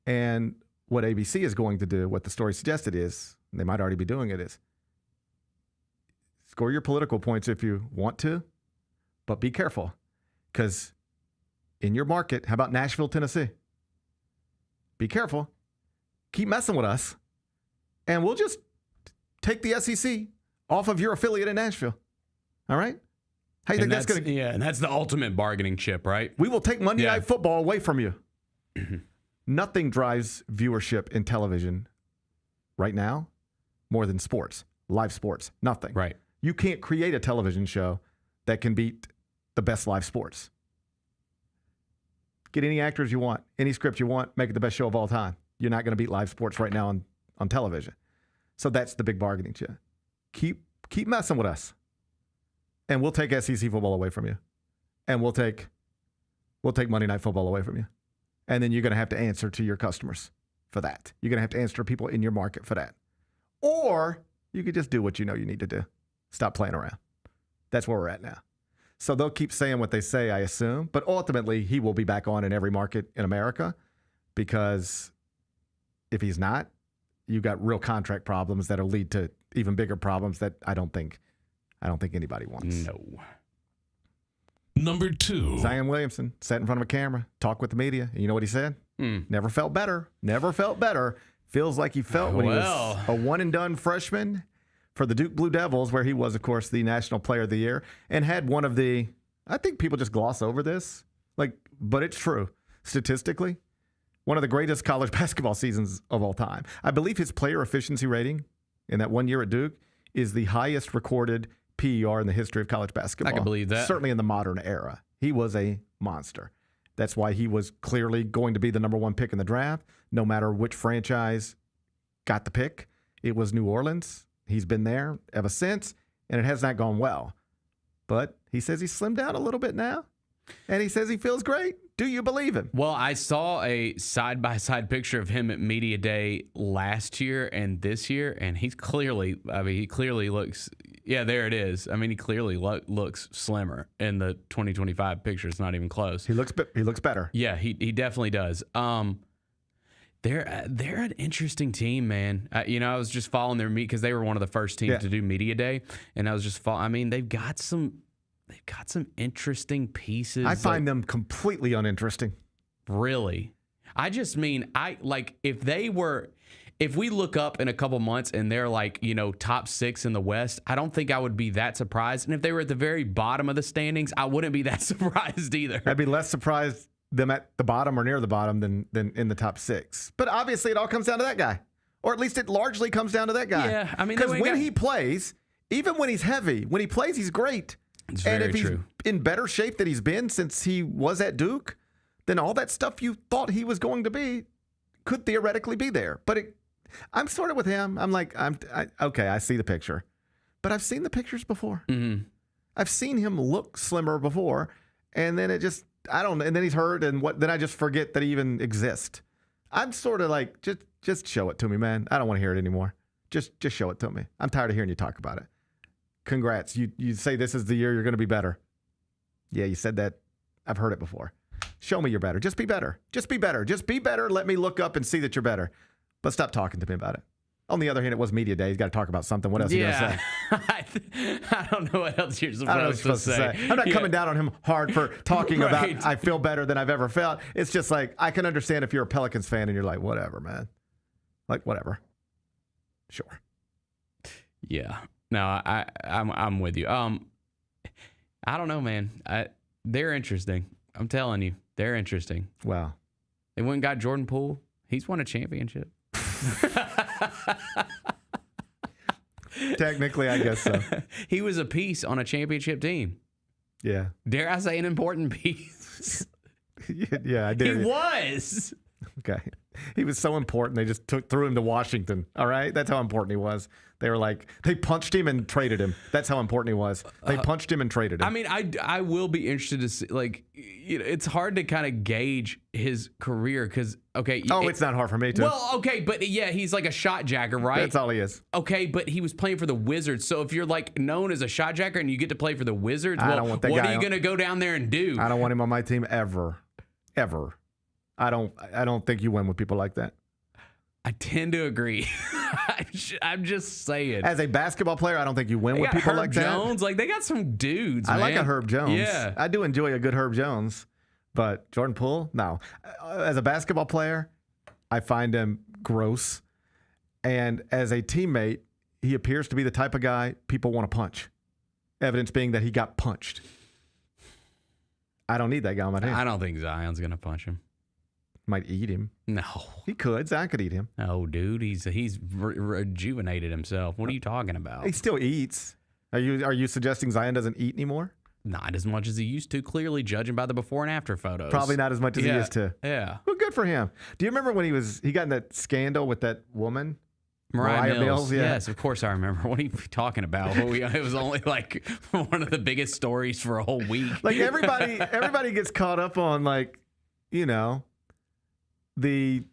And what ABC is going to do, what the story suggested is, and they might already be doing it, is score your political points if you want to, but be careful. Because in your market, how about Nashville, Tennessee? Be careful. Keep messing with us, and we'll just take the SEC off of your affiliate in Nashville. All right? How do you think that's going to... Yeah, and that's the ultimate bargaining chip, right? We will take Monday Night Football away from you. Nothing drives viewership in television right now more than sports, live sports. Nothing. Right. You can't create a television show that can beat the best live sports. Get any actors you want, any script you want, make it the best show of all time. You're not going to beat live sports right now on television. So that's the big bargaining chip. Keep messing with us, and we'll take SEC football away from you, and we'll take Monday Night Football away from you. And then you're going to have to answer to your customers for that. You're going to have to answer to people in your market for that. Or you could just do what you know you need to do. Stop playing around. That's where we're at now. So they'll keep saying what they say, I assume. But ultimately, he will be back on in every market in America, because if he's not, you've got real contract problems that'll lead to even bigger problems that I don't think anybody wants. No. Number 2. Zion Williamson sat in front of a camera, talked with the media. And you know what he said? Never felt better. Never felt better. Feels like he felt when he was a one-and-done freshman for the Duke Blue Devils, where he was, of course, the National Player of the Year, and had one of the, I think people just gloss over this, but it's true. Statistically, one of the greatest college basketball seasons of all time. I believe his player efficiency rating in that 1 year at Duke is the highest recorded PER in the history of college basketball. I can believe that. Certainly in the modern era. He was a monster. That's why he was clearly going to be the number 1 pick in the draft, no matter which franchise got the pick. It was New Orleans. He's been there ever since, and it has not gone well. But he says he slimmed down a little bit now, and he says he feels great. Do you believe him? Well, I saw a side-by-side picture of him at Media Day last year and this year, and he clearly looks, there it is. I mean, he clearly looks slimmer in the 2025 picture. It's not even close. He looks better. Yeah, he definitely does. They're an interesting team, man. I was just following their meet because they were one of the first teams to do Media Day, and I was just following. I mean, they've got some interesting pieces. I find them completely uninteresting. Really? I just mean, if we look up in a couple months and they're top 6 in the West, I don't think I would be that surprised. And if they were at the very bottom of the standings, I wouldn't be that surprised either. I'd be less surprised them at the bottom or near the bottom than in the top 6. But obviously it all comes down to that guy. Or at least it largely comes down to that guy. Yeah, I mean, because when he plays, even when he's heavy, when he plays, he's great. It's very and if true. He's in better shape than he's been since he was at Duke, then all that stuff you thought he was going to be could theoretically be there. But I'm sort of with him. I'm like, okay, I see the picture. But I've seen the pictures before. Mm-hmm. I've seen him look slimmer before, and then and then he's hurt, and then I just forget that he even exists. I'm sort of like, just show it to me, man. I don't want to hear it anymore. Just show it to me. I'm tired of hearing you talk about it. Congrats. You say this is the year you're going to be better. Yeah, you said that. I've heard it before. Show me you're better. Just be better. Just be better. Just be better. Let me look up and see that you're better. But stop talking to me about it. On the other hand, it was media day. He's got to talk about something. What else are you going to say? I don't know what else you're supposed to say. I'm not coming down on him hard for talking about I feel better than I've ever felt. It's just like, I can understand if you're a Pelicans fan and you're like, whatever, man. Like, whatever. Sure. Yeah. No, I'm with you. I don't know, man. They're interesting. I'm telling you, they're interesting. Wow. They went and got Jordan Poole. He's won a championship. Technically, I guess so. He was a piece on a championship team. Yeah. Dare I say an important piece? Yeah, I did. He was. Okay. He was so important, they just threw him to Washington. All right? That's how important he was. They were like, they punched him and traded him. That's how important he was. They punched him and traded him. I mean, I will be interested to see, like, it's hard to kind of gauge his career because, okay. It's not hard for me to. Well, okay, but yeah, he's like a shot jacker, right? That's all he is. Okay, but he was playing for the Wizards. So if you're like known as a shot jacker and you get to play for the Wizards, I don't want that what guy are you going to go down there and do? I don't want him on my team ever. Ever. I don't think you win with people like that. I tend to agree. I'm just saying. As a basketball player, I don't think you win with people like that. Herb Jones, like they got some dudes. I man. like a Herb Jones. Yeah, I do enjoy a good Herb Jones, but Jordan Poole, no. As a basketball player, I find him gross, and as a teammate, he appears to be the type of guy people want to punch. Evidence being that he got punched. I don't need that guy on my team. I don't think Zion's gonna punch him. Might eat him. No, he could. Zion could eat him. No, dude, he's rejuvenated himself. What are you talking about? He still eats. Are you suggesting Zion doesn't eat anymore? Not as much as he used to. Clearly, judging by the before and after photos. Probably not as much as he used to. Yeah. Well, good for him. Do you remember when he got in that scandal with that woman? Mariah Mills. Yeah. Yes, of course I remember. What are you talking about? It was only like one of the biggest stories for a whole week. Like everybody gets caught up on like, the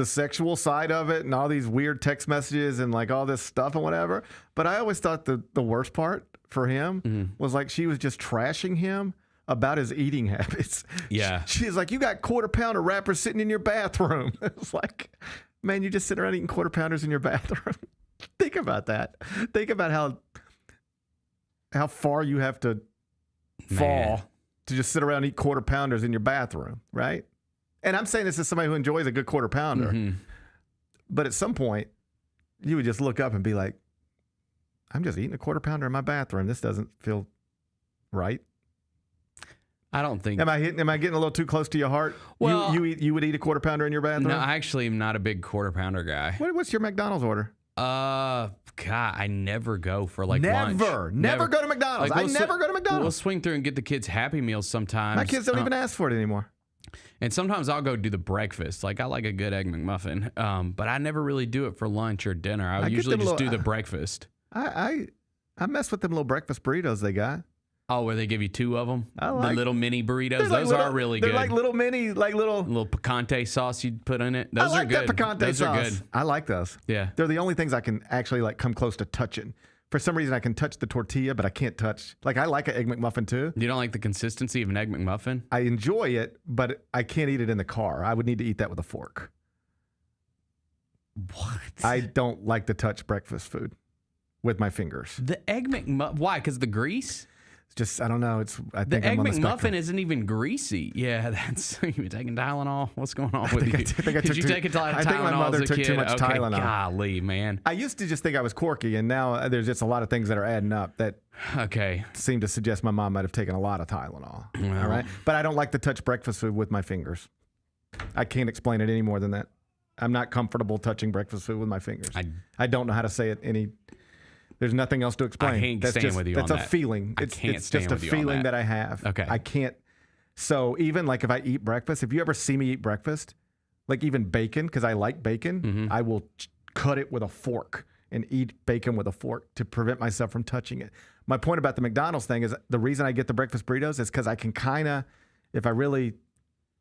sexual side of it and all these weird text messages and like all this stuff and whatever. But I always thought the worst part for him was like she was just trashing him about his eating habits. Yeah. She's like, you got quarter pounder wrappers sitting in your bathroom. It's like, man, you just sit around eating quarter pounders in your bathroom. Think about that. Think about how far you have to fall to just sit around and eat quarter pounders in your bathroom, right? And I'm saying this as somebody who enjoys a good quarter pounder. Mm-hmm. But at some point, you would just look up and be like, I'm just eating a quarter pounder in my bathroom. This doesn't feel right. I don't think. Am I getting a little too close to your heart? Well, you would eat a quarter pounder in your bathroom? No, I actually am not a big quarter pounder guy. What's your McDonald's order? God, I never go for like lunch. Never go to McDonald's. Like, I never go to McDonald's. We'll swing through and get the kids Happy Meals sometimes. My kids don't even ask for it anymore. And sometimes I'll go do the breakfast. Like I like a good Egg McMuffin, but I never really do it for lunch or dinner. I usually just do the breakfast. I mess with them little breakfast burritos they got. Oh, where they give you two of them? The little mini burritos. Those are really good. They're like little mini, little picante sauce you put in it. Those are good. That picante those sauce. Are good. I like those. Yeah. They're the only things I can actually like come close to touching. For some reason, I can touch the tortilla, but I can't touch. Like, I like an Egg McMuffin, too. You don't like the consistency of an Egg McMuffin? I enjoy it, but I can't eat it in the car. I would need to eat that with a fork. What? I don't like to touch breakfast food with my fingers. The Egg McMuffin? Why? Because the grease? It's just, I don't know. I think the I'm Egg on the McMuffin spectrum. isn't even greasy. Yeah, that's. You been taking Tylenol? What's going on with you? I think my mother took too much Tylenol. Golly, man. I used to just think I was quirky, and now there's just a lot of things that are adding up that seem to suggest my mom might have taken a lot of Tylenol. Well. All right, but I don't like to touch breakfast food with my fingers. I can't explain it any more than that. I'm not comfortable touching breakfast food with my fingers. I don't know how to say it any. There's nothing else to explain. I can't stand with you on that. That's a feeling. It's just a feeling that I have. Okay. I can't. So even like if I eat breakfast, if you ever see me eat breakfast, Like even bacon, because I like bacon, I will cut it with a fork and eat bacon with a fork to prevent myself from touching it. My point about the McDonald's thing is the reason I get the breakfast burritos is because I can kind of, if I really,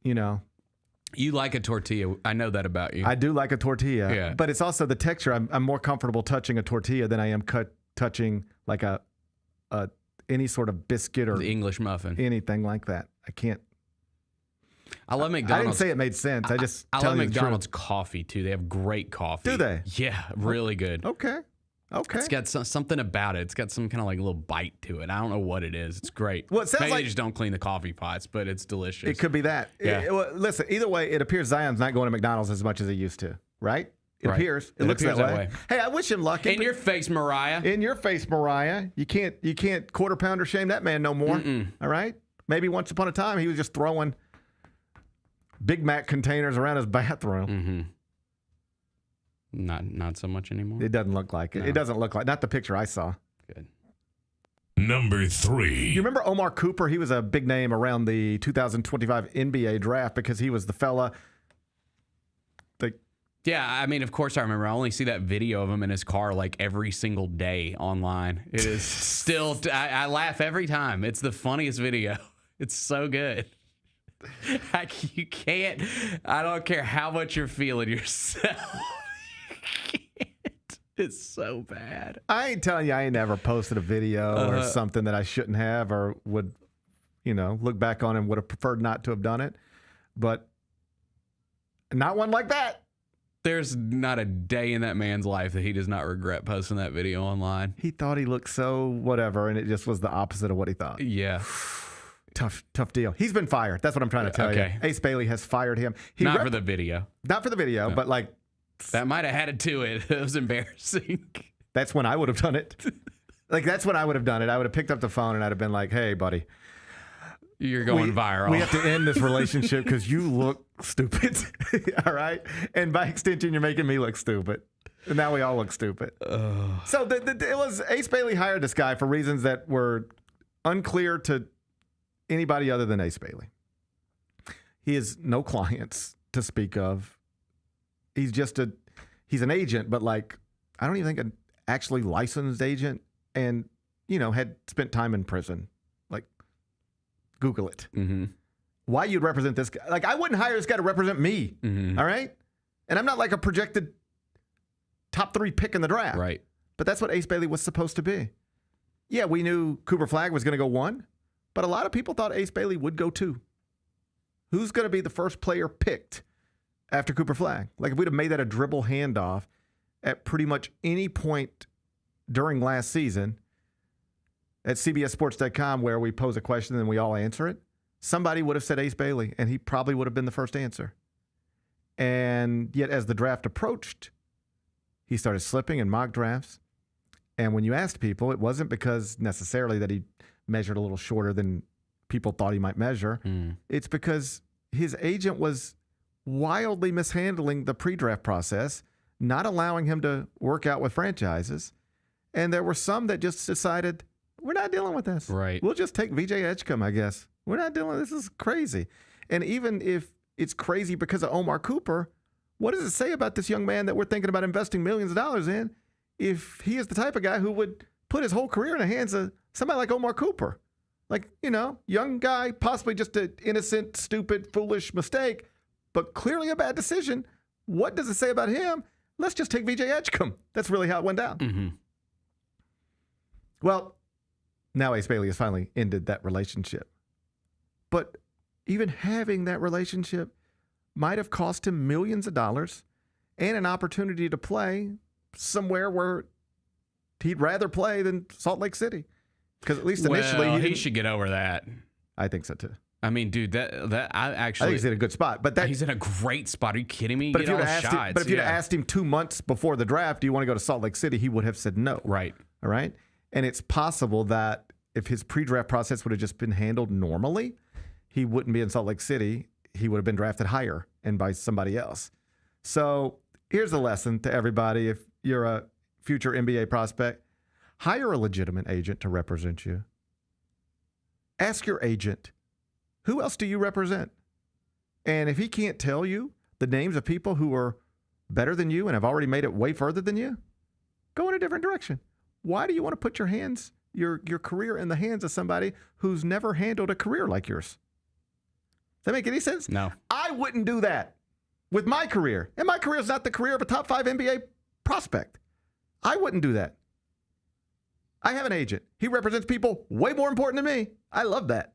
You like a tortilla. I know that about you. I do like a tortilla. Yeah. But it's also the texture. I'm more comfortable touching a tortilla than I am touching like any sort of biscuit or the English muffin. Anything like that. I can't. I love McDonald's. I didn't say it made sense. I love McDonald's coffee too. They have great coffee. Do they? Yeah, really good. Okay. It's got something about it. It's got some kind of like little bite to it. I don't know what it is. It's great. Well, it sounds Maybe like they just don't clean the coffee pots, but it's delicious. It could be that. Yeah. Listen, either way, it appears Zion's not going to McDonald's as much as he used to, right? It appears. It looks appears that way. Hey, I wish him luck. In your face, Mariah. In your face, Mariah. You can't quarter pounder shame that man no more. All right? Maybe once upon a time he was just throwing Big Mac containers around his bathroom. Not so much anymore. It doesn't look like it. No. It doesn't look like. Not the picture I saw. Good. Number 3. You remember Omar Cooper? He was a big name around the 2025 NBA draft because he was the fella. Yeah, I mean, of course I remember. I only see that video of him in his car like every single day online. It is still, I laugh every time. It's the funniest video. It's so good. You can't, I don't care how much you're feeling yourself. You can't. It's so bad. I ain't telling you I ain't never posted a video or something that I shouldn't have or would, look back on and would have preferred not to have done it. But not one like that. There's not a day in that man's life that he does not regret posting that video online. He thought he looked so whatever, and it just was the opposite of what he thought. Yeah. Tough deal. He's been fired. That's what I'm trying to tell you. Ace Bailey has fired him. Not for the video. Not for the video, but like. That might have added to it. It was embarrassing. That's when I would have done it. That's when I would have done it. I would have picked up the phone and I'd have been like, hey, buddy. You're going viral. We have to end this relationship because you look stupid. All right? And by extension, you're making me look stupid. And now we all look stupid. So it was Ace Bailey hired this guy for reasons that were unclear to anybody other than Ace Bailey. He has no clients to speak of. He's just he's an agent, but like, I don't even think an actually licensed agent and, had spent time in prison. Google it. Why you'd represent this guy? Like, I wouldn't hire this guy to represent me. All right? And I'm not like a projected top 3 pick in the draft. Right. But that's what Ace Bailey was supposed to be. Yeah, we knew Cooper Flagg was going to go 1, but a lot of people thought Ace Bailey would go 2. Who's going to be the first player picked after Cooper Flagg? Like, if we'd have made that a dribble handoff at pretty much any point during last season, at CBSSports.com, where we pose a question and we all answer it, somebody would have said Ace Bailey, and he probably would have been the first answer. And yet, as the draft approached, he started slipping in mock drafts. And when you asked people, it wasn't because necessarily that he measured a little shorter than people thought he might measure. It's because his agent was wildly mishandling the pre-draft process, not allowing him to work out with franchises. And there were some that just decided, we're not dealing with this. Right. We'll just take VJ Edgecombe, I guess. We're not dealing with this. This is crazy. And even if it's crazy because of Omar Cooper, what does it say about this young man that we're thinking about investing millions of dollars in if he is the type of guy who would put his whole career in the hands of somebody like Omar Cooper? Like, young guy, possibly just an innocent, stupid, foolish mistake, but clearly a bad decision. What does it say about him? Let's just take VJ Edgecombe. That's really how it went down. Well, now Ace Bailey has finally ended that relationship. But even having that relationship might have cost him millions of dollars and an opportunity to play somewhere where he'd rather play than Salt Lake City. Because at least initially he should get over that. I think so too. I mean, dude, I think he's in a good spot. But he's in a great spot. Are you kidding me? But if you'd have asked him 2 months before the draft, do you want to go to Salt Lake City? He would have said no. Right. All right. And it's possible that if his pre-draft process would have just been handled normally, he wouldn't be in Salt Lake City. He would have been drafted higher and by somebody else. So here's a lesson to everybody. If you're a future NBA prospect, hire a legitimate agent to represent you. Ask your agent, who else do you represent? And if he can't tell you the the names of people who are better than you and have already made it way further than you, go in a different direction. Why do you want to put your career in the hands of somebody who's never handled a career like yours? Does that make any sense? No. I wouldn't do that with my career. And my career is not the career of a top 5 NBA prospect. I wouldn't do that. I have an agent. He represents people way more important than me. I love that.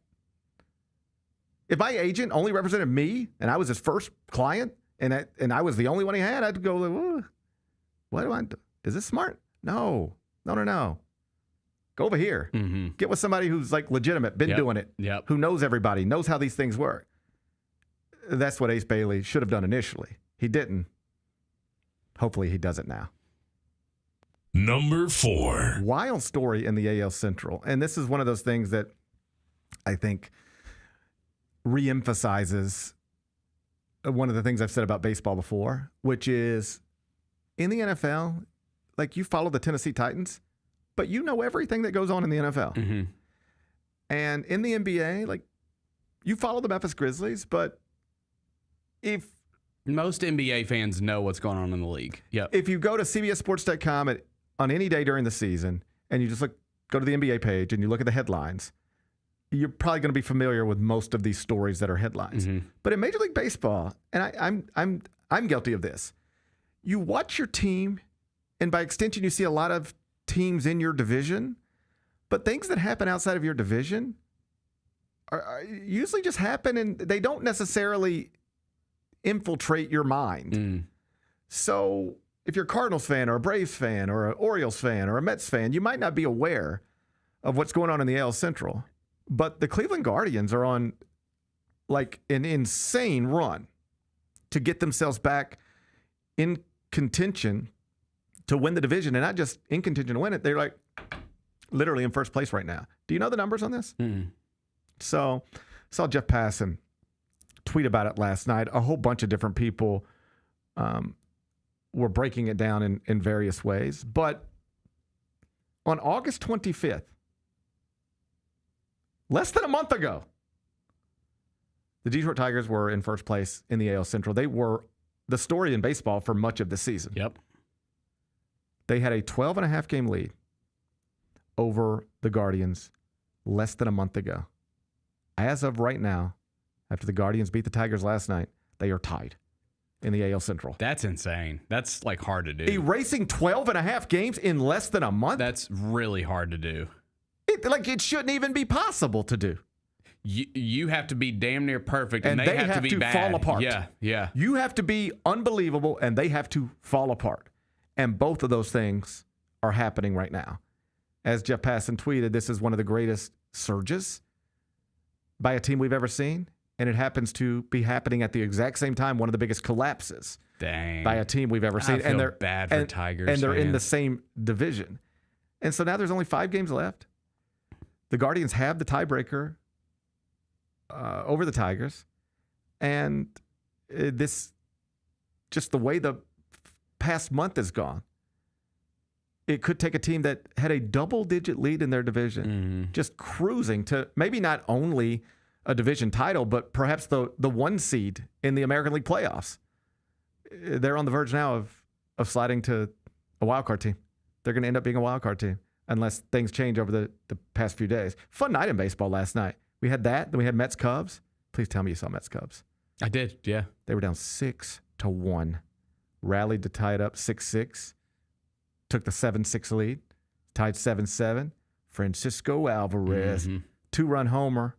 If my agent only represented me and I was his first client and I was the only one he had, I'd go, what do I do? Is this smart? No. Go over here. Mm-hmm. Get with somebody who's like legitimate, been doing it, who knows everybody, knows how these things work. That's what Ace Bailey should have done initially. He didn't. Hopefully he does it now. Number 4. Wild story in the AL Central. And this is one of those things that I think reemphasizes one of the things I've said about baseball before, which is in the NFL, like you follow the Tennessee Titans, but you know everything that goes on in the NFL. Mm-hmm. And in the NBA, like you follow the Memphis Grizzlies, but if most NBA fans know what's going on in the league. Yep. If you go to CBSSports.com on any day during the season and you just go to the NBA page and you look at the headlines, you're probably going to be familiar with most of these stories that are headlines. Mm-hmm. But in Major League Baseball, and I'm guilty of this, you watch your team, and by extension, you see a lot of teams in your division, but things that happen outside of your division are usually just happen, and they don't necessarily infiltrate your mind. Mm. So if you're a Cardinals fan or a Braves fan or an Orioles fan or a Mets fan, you might not be aware of what's going on in the AL Central. But the Cleveland Guardians are on like an insane run to get themselves back in contention to win the division, and not just in contention to win it. They're like literally in first place right now. Do you know the numbers on this? Mm. So saw Jeff Passan tweet about it last night. A whole bunch of different people were breaking it down in various ways. But on August 25th, less than a month ago, the Detroit Tigers were in first place in the AL Central. They were the story in baseball for much of the season. Yep. They had a 12.5 game lead over the Guardians less than a month ago. As of right now, after the Guardians beat the Tigers last night, they are tied in the AL Central. That's insane. That's like hard to do. Erasing 12.5 games in less than a month? That's really hard to do. It shouldn't even be possible to do. You have to be damn near perfect, and they have to be bad. Fall apart. Yeah. You have to be unbelievable, and they have to fall apart. And both of those things are happening right now. As Jeff Passan tweeted, this is one of the greatest surges by a team we've ever seen, and it happens to be happening at the exact same time, one of the biggest collapses by a team we've ever seen. I feel bad for Tigers and they're fans. in the same division. And so now there's only 5 games left. The Guardians have the tiebreaker over the Tigers. And this, just the way the past month has gone, it could take a team that had a double-digit lead in their division, just cruising to maybe not only a division title, but perhaps the 1 seed in the American League playoffs. They're on the verge now of sliding to a wild card team. They're going to end up being a wild card team unless things change over the past few days. Fun night in baseball last night. We had that. Then we had Mets-Cubs. Please tell me you saw Mets-Cubs. I did, yeah. They were down 6-1. Rallied to tie it up 6-6. Took the 7-6 lead. Tied 7-7. Francisco Alvarez. 2-run homer.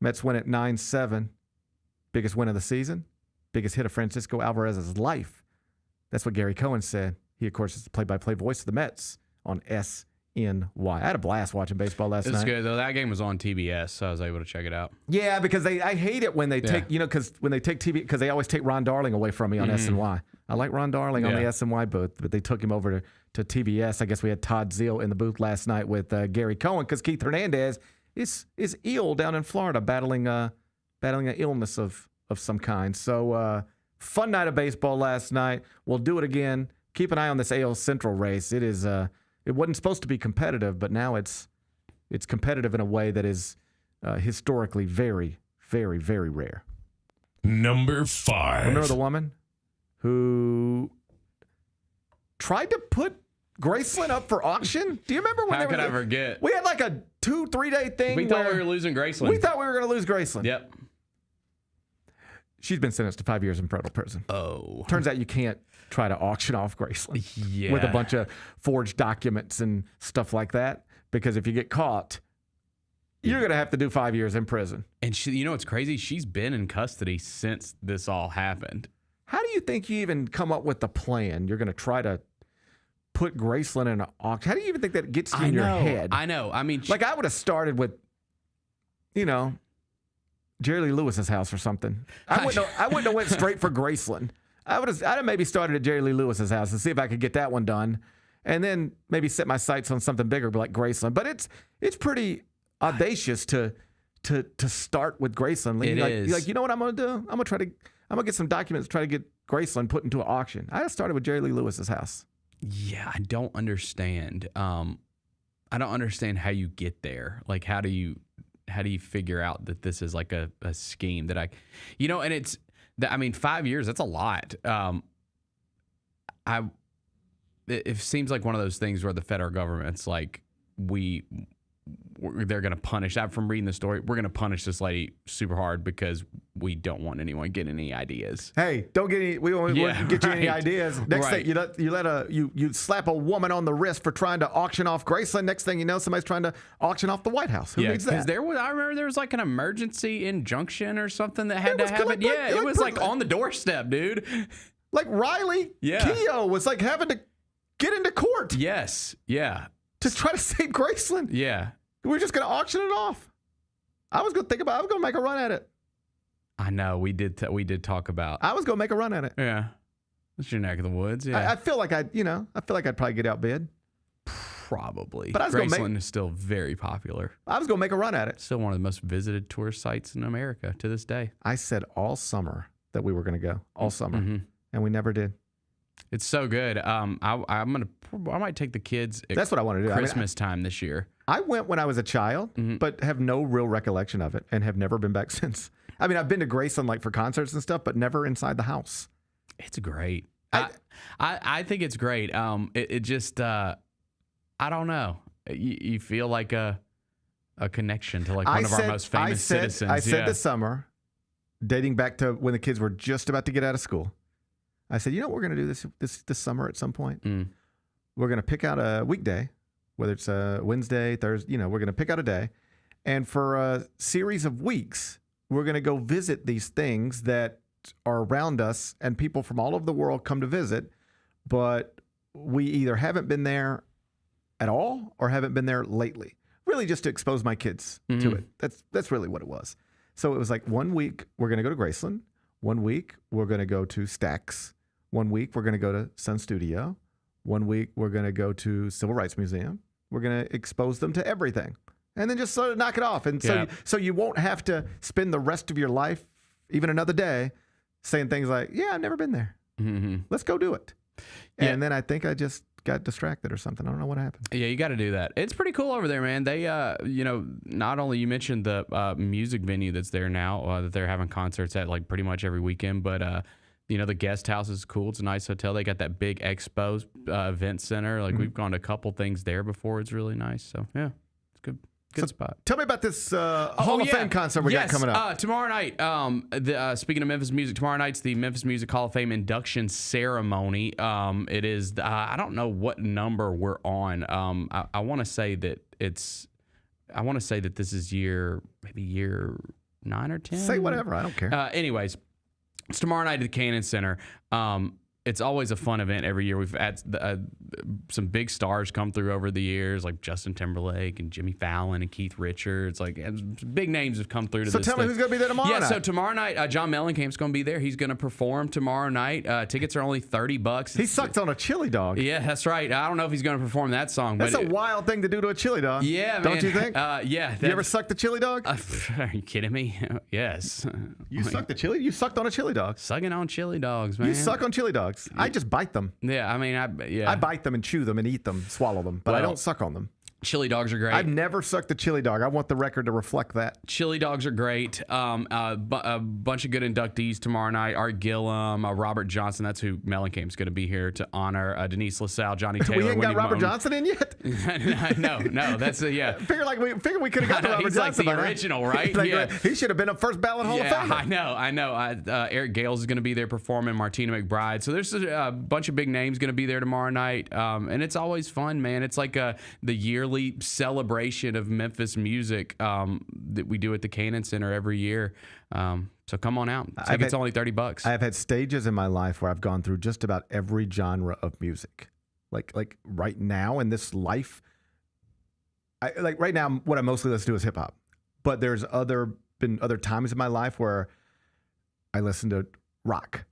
Mets win at 9-7. Biggest win of the season. Biggest hit of Francisco Alvarez's life. That's what Gary Cohen said. He, of course, is the play-by-play voice of the Mets on SNY. I had a blast watching baseball last night. It was good, though. That game was on TBS, so I was able to check it out. Yeah, because I hate it when they take, because when they take TV, because they always take Ron Darling away from me on SNY. I like Ron Darling on the SNY booth, but they took him over to TBS. I guess we had Todd Zeal in the booth last night with Gary Cohen, because Keith Hernandez is ill down in Florida, battling an illness of some kind. So fun night of baseball last night. We'll do it again. Keep an eye on this AL Central race. It is it wasn't supposed to be competitive, but now it's competitive in a way that is historically very, very, very rare. Number 5. Remember the woman who tried to put Graceland up for auction? Do you remember when How could I forget? We had like a 2-3 day thing. We thought we were losing Graceland. We thought we were going to lose Graceland. Yep. She's been sentenced to 5 years in federal prison. Oh. Turns out you can't try to auction off Graceland Yeah. with a bunch of forged documents and stuff like that, because if you get caught, you're going to have to do 5 years in prison. And she, you know what's crazy? She's been in custody since this all happened. How do you think you even come up with the plan? You're going to try to put Graceland in an auction. How do you even think that gets in your head? I know. I mean, like I would have started with, Jerry Lee Lewis's house or something. I wouldn't have went straight for Graceland. I'd have maybe started at Jerry Lee Lewis's house and see if I could get that one done, and then maybe set my sights on something bigger like Graceland. But it's pretty audacious to start with Graceland. It is. You're like, you know what I'm gonna do? I'm gonna get some documents to try to get Graceland put into an auction. I started with Jerry Lee Lewis's house. Yeah, I don't understand. I don't understand how you get there. Like, how do you figure out that this is like a scheme that and it's, I mean, 5 years, that's a lot. It seems like one of those things where the federal government's like, they're going to punish. From reading the story, we're going to punish this lady super hard because we don't want anyone getting any ideas. Hey, don't get any. We won't get you any ideas. Next thing you slap a woman on the wrist for trying to auction off Graceland. Next thing you know, somebody's trying to auction off the White House. Who needs that? I remember there was like an emergency injunction or something that had to happen. It was like on the doorstep, dude. Like Riley Keough was like having to get into court. Yes. Yeah. To try to save Graceland. Yeah. We're just going to auction it off. I was going to make a run at it. I know. We did talk about. I was going to make a run at it. Yeah. That's your neck of the woods. Yeah. I feel like I'd probably get outbid. Probably. But Graceland is still very popular. I was going to make a run at it. Still one of the most visited tourist sites in America to this day. I said all summer that we were going to go. All summer. Mm-hmm. And we never did. It's so good. I might take the kids. That's what I want to do. Christmas time this year. I went when I was a child, but have no real recollection of it, and have never been back since. I mean, I've been to Graceland like for concerts and stuff, but never inside the house. It's great. I think it's great. It just I don't know. You feel like a connection to like one of our most famous citizens. I said this summer, dating back to when the kids were just about to get out of school. I said, you know what we're going to do this summer at some point? We're going to pick out a weekday, whether it's a Wednesday, Thursday, we're going to pick out a day. And for a series of weeks, we're going to go visit these things that are around us, and people from all over the world come to visit, but we either haven't been there at all or haven't been there lately. Really just to expose my kids to it. That's really what it was. So it was like 1 week, we're going to go to Graceland. 1 week, we're going to go to Stax. 1 week, we're going to go to Sun Studio. 1 week, we're going to go to Civil Rights Museum. We're going to expose them to everything. And then just sort of knock it off. And so you won't have to spend the rest of your life, even another day, saying things like, yeah, I've never been there. Mm-hmm. Let's go do it. Yeah. And then I think I just got distracted or something. I don't know what happened. Yeah, you got to do that. It's pretty cool over there, man. They, not only you mentioned the music venue that's there now that they're having concerts at like pretty much every weekend, but the guest house is cool. It's a nice hotel. They got that big expo event center. Like we've gone to a couple things there before. It's really nice. So yeah, it's good. Good spot. Tell me about this Hall of Fame concert we got coming up. Tomorrow night. Speaking of Memphis music, tomorrow night's the Memphis Music Hall of Fame induction ceremony. It is. I don't know what number we're on. I want to say that it's. I want to say that this is year 9 or 10. Say whatever. I don't care. Anyways, it's tomorrow night at the Cannon Center. It's always a fun event every year. We've had some big stars come through over the years, like Justin Timberlake and Jimmy Fallon and Keith Richards. Like big names have come through to this. So tell me who's going to be there tomorrow night. So tomorrow night, John Mellencamp's going to be there. He's going to perform tomorrow night. Tickets are only $30. He sucked on a chili dog. Yeah, that's right. I don't know if he's going to perform that song. That's a wild thing to do to a chili dog. Yeah, man. Don't you think? Yeah. You ever sucked a chili dog? Are you kidding me? Yes. You sucked a chili? You sucked on a chili dog. Sucking on chili dogs, man. You suck on chili dogs. I just bite them. Yeah, I mean, I bite them and chew them and eat them, swallow them, but I don't suck on them. Chili dogs are great. I've never sucked a chili dog. I want the record to reflect that. Chili dogs are great. A bunch of good inductees tomorrow night. Art Gillum, Robert Johnson. That's who Mellencamp's going to be here to honor. Denise LaSalle, Johnny Taylor. We ain't got Wendy Robert Moten. Johnson in yet? No. That's yeah. Figure we could have got to Robert He's Johnson. like the original, right? Like, he should have been a first ballot Hall of Famer. I know. Eric Gales is going to be there performing. Martina McBride. So there's a bunch of big names going to be there tomorrow night. And it's always fun, man. It's like the yearly celebration of Memphis music that we do at the Cannon Center every year. So come on out. It's only $30. I've had stages in my life where I've gone through just about every genre of music. Like right now in this life, right now what I mostly listen to is hip hop. But there's been other times in my life where I listen to rock,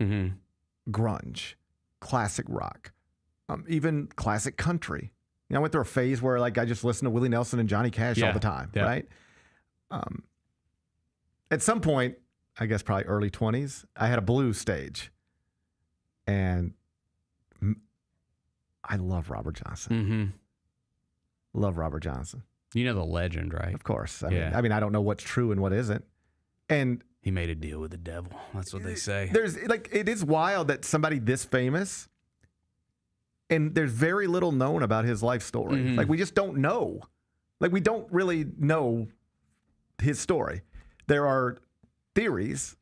grunge, classic rock, even classic country. I went through a phase where I just listened to Willie Nelson and Johnny Cash all the time, right? At some point, I guess probably early 20s, I had a blues stage. And I love Robert Johnson. Love Robert Johnson. You know the legend, right? Of course. I mean, I don't know what's true and what isn't. And he made a deal with the devil. That's what they say. It is wild that somebody this famous, and there's very little known about his life story. We just don't know. We don't really know his story. There are theories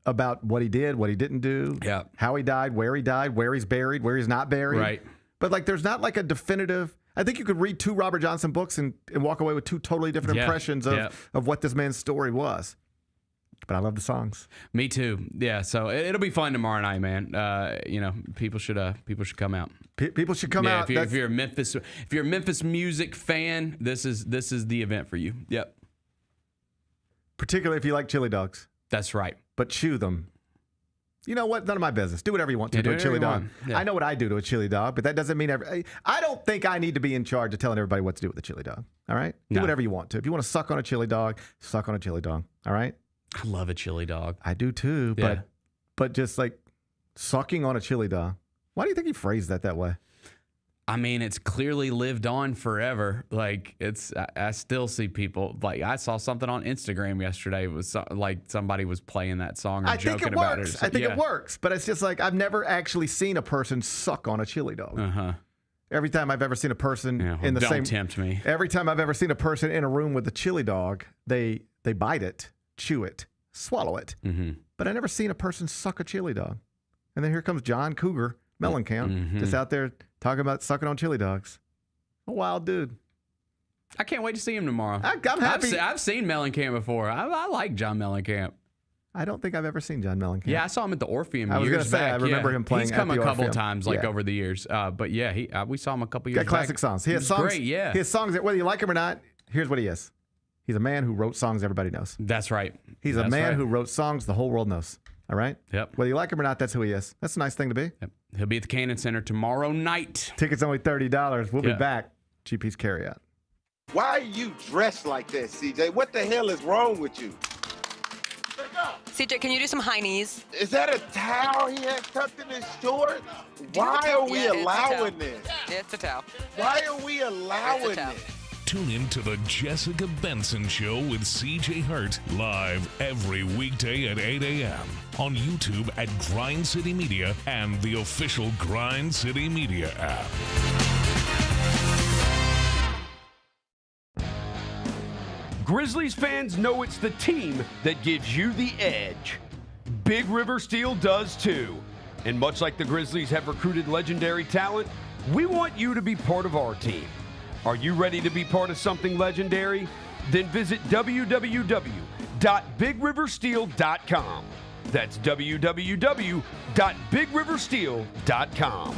about what he did, what he didn't do, how he died, where he's buried, where he's not buried. Right. But there's not a definitive. I think you could read 2 Robert Johnson books and walk away with 2 totally different impressions of what this man's story was. But I love the songs. Me too. Yeah. So it'll be fun tomorrow night, man. People should come out. People should come out. If you're a Memphis music fan, this is the event for you. Yep. Particularly if you like chili dogs. That's right. But chew them. You know what? None of my business. Do whatever you want to a chili dog. Yeah. I know what I do to a chili dog, but that doesn't mean I don't think I need to be in charge of telling everybody what to do with a chili dog. All right? Do whatever you want to. If you want to suck on a chili dog, suck on a chili dog. All right? I love a chili dog. I do too, but just sucking on a chili dog. Why do you think he phrased that way? I mean, it's clearly lived on forever. I still see people I saw something on Instagram yesterday. It was somebody was playing that song or joking about it. I think it works, but it's just I've never actually seen a person suck on a chili dog. Every time I've ever seen a person don't tempt me. Every time I've ever seen a person in a room with a chili dog, they bite it, chew it, swallow it. But I never seen a person suck a chili dog. And then here comes John Cougar Mellencamp, just out there talking about sucking on chili dogs. A wild dude. I can't wait to see him tomorrow. I'm happy. I've seen Mellencamp before. I like John Mellencamp. I don't think I've ever seen John Mellencamp. Yeah, I saw him at the Orpheum I was years gonna say, back. I remember him playing He's come at the a couple Orpheum. times over the years. But yeah, we saw him a couple years back. Got classic songs. He has songs. Great, yeah. He has songs that whether you like him or not, here's what he is. He's a man who wrote songs everybody knows. That's right. He's a man who wrote songs the whole world knows. All right? Yep. Whether you like him or not, that's who he is. That's a nice thing to be. Yep. He'll be at the Cannon Center tomorrow night. Tickets only $30. We'll be back. GP's Carryout. Why are you dressed like that, CJ? What the hell is wrong with you? CJ, can you do some high knees? Is that a towel he has tucked in his shorts? Why are we allowing this? It's a towel. Why are we allowing this? Tune in to the Jessica Benson Show with CJ Hurt live every weekday at 8 a.m. on YouTube at Grind City Media and the official Grind City Media app. Grizzlies fans know it's the team that gives you the edge. Big River Steel does too. And much like the Grizzlies have recruited legendary talent, we want you to be part of our team. Are you ready to be part of something legendary? Then visit www.bigriversteel.com. That's www.bigriversteel.com.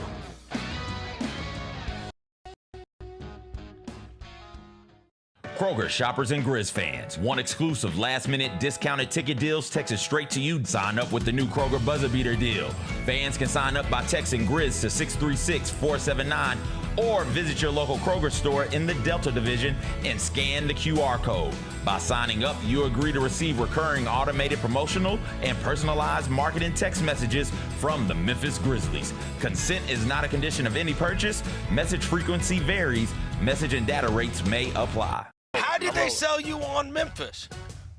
Kroger shoppers and Grizz fans, want exclusive last-minute discounted ticket deals texted straight to you? Sign up with the new Kroger Buzzer Beater deal. Fans can sign up by texting Grizz to 636-479 or visit your local Kroger store in the Delta Division and scan the QR code. By signing up, you agree to receive recurring automated promotional and personalized marketing text messages from the Memphis Grizzlies. Consent is not a condition of any purchase. Message frequency varies. Message and data rates may apply. How did they sell you on Memphis?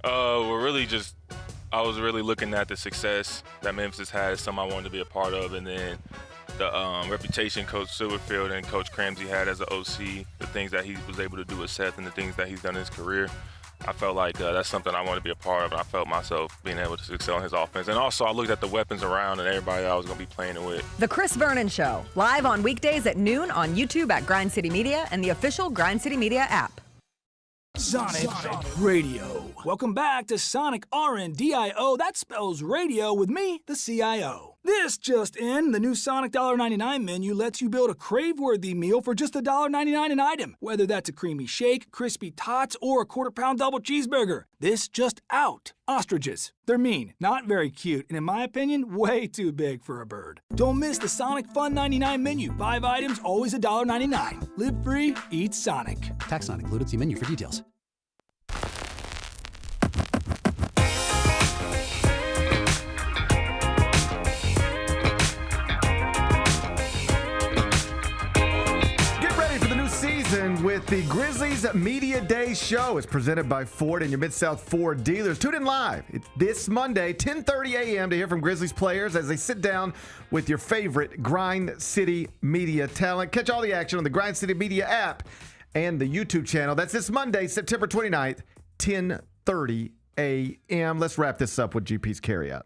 I was really looking at the success that Memphis had, something I wanted to be a part of, and then the reputation Coach Silverfield and Coach Cramsey had as an OC, the things that he was able to do with Seth and the things that he's done in his career. I felt like that's something I wanted to be a part of, and I felt myself being able to excel in his offense. And also, I looked at the weapons around and everybody that I was going to be playing it with. The Chris Vernon Show, live on weekdays at noon on YouTube at Grind City Media and the official Grind City Media app. Sonic Radio. Welcome back to Sonic RNDIO. That spells radio with me, the CIO. This just in, the new Sonic $1.99 menu lets you build a crave-worthy meal for just $1.99 an item, whether that's a creamy shake, crispy tots, or a quarter-pound double cheeseburger. This just out. Ostriches. They're mean, not very cute, and in my opinion, way too big for a bird. Don't miss the Sonic Fun 99 menu. 5 items, always $1.99. Live free, eat Sonic. Tax not included. See menu for details. With the Grizzlies Media Day show. It's presented by Ford and your Mid-South Ford dealers. Tune in live. It's this Monday, 10:30 a.m. to hear from Grizzlies players as they sit down with your favorite Grind City Media talent. Catch all the action on the Grind City Media app and the YouTube channel. That's this Monday, September 29th, 10:30 a.m. Let's wrap this up with GP's Carryout.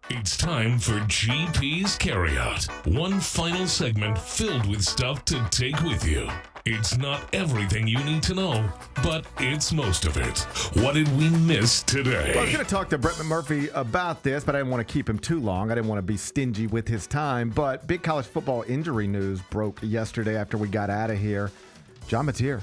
It's time for GP's Carryout. One final segment filled with stuff to take with you. It's not everything you need to know, but it's most of it. What did we miss today? Well, I was going to talk to Brett McMurphy about this, but I didn't want to keep him too long. I didn't want to be stingy with his time. But big college football injury news broke yesterday after we got out of here. John Mateer,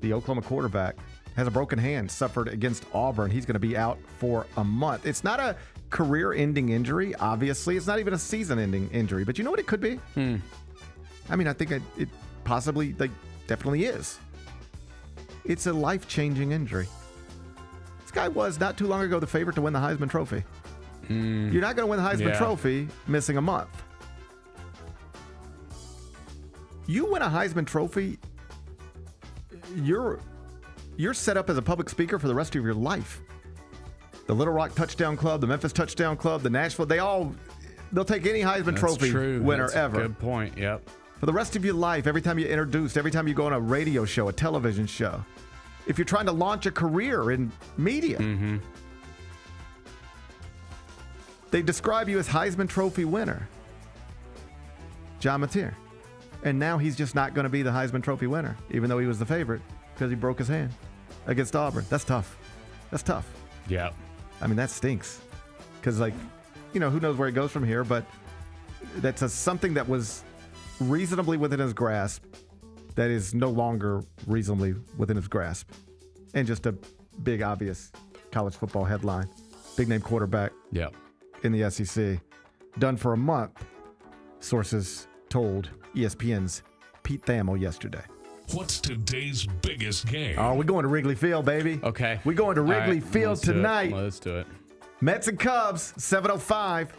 the Oklahoma quarterback, has a broken hand, suffered against Auburn. He's going to be out for a month. It's not a career-ending injury, obviously. It's not even a season-ending injury. But you know what it could be? I mean, I think it possibly, definitely is. It's a life-changing injury. This guy was, not too long ago, the favorite to win the Heisman Trophy. You're not going to win the Heisman Trophy missing a month. You win a Heisman Trophy, you're set up as a public speaker for the rest of your life. The Little Rock Touchdown Club, the Memphis Touchdown Club, the Nashville, they'll take any Heisman Trophy winner ever. Good point, yep. For the rest of your life, every time you're introduced, every time you go on a radio show, a television show, if you're trying to launch a career in media, they describe you as Heisman Trophy winner, John Mateer. And now he's just not going to be the Heisman Trophy winner, even though he was the favorite, because he broke his hand against Auburn. That's tough. That's tough. Yeah. I mean, that stinks. Because, who knows where it goes from here, but that's something that was reasonably within his grasp that is no longer reasonably within his grasp. And just a big, obvious college football headline. Big name quarterback in the SEC. Done for a month, sources told ESPN's Pete Thamel yesterday. What's today's biggest game? Oh, we're going to Wrigley Field, baby. Okay. We're going to Wrigley Field tonight. Let's do it. Mets and Cubs, 7:05.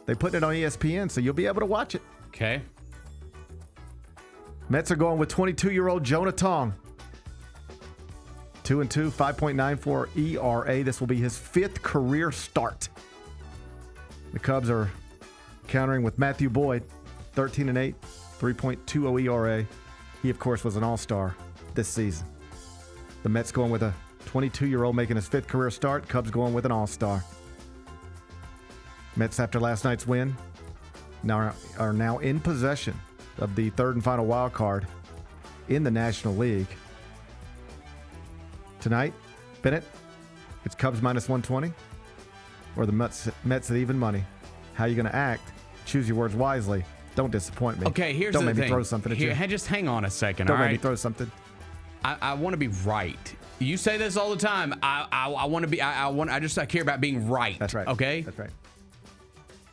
They put it on ESPN, so you'll be able to watch it. Okay. Mets are going with 22-year-old Jonah Tong. 2-2, 5.94 ERA. This will be his 5th career start. The Cubs are countering with Matthew Boyd, 13-8, 3.20 ERA. He, of course, was an all-star this season. The Mets going with a 22-year-old making his 5th career start. Cubs going with an all-star. Mets, after last night's win, are now in possession of the 3rd and final wild card in the National League. Tonight, Bennett, it's Cubs minus 120 or the Mets at even money. How are you going to act? Choose your words wisely. Don't disappoint me. Okay, here's Don't the make thing. me throw something at you. Just hang on a second. Don't all make right? me throw something. I want to be right. You say this all the time. I want to be. I care about being right. That's right. Okay. That's right.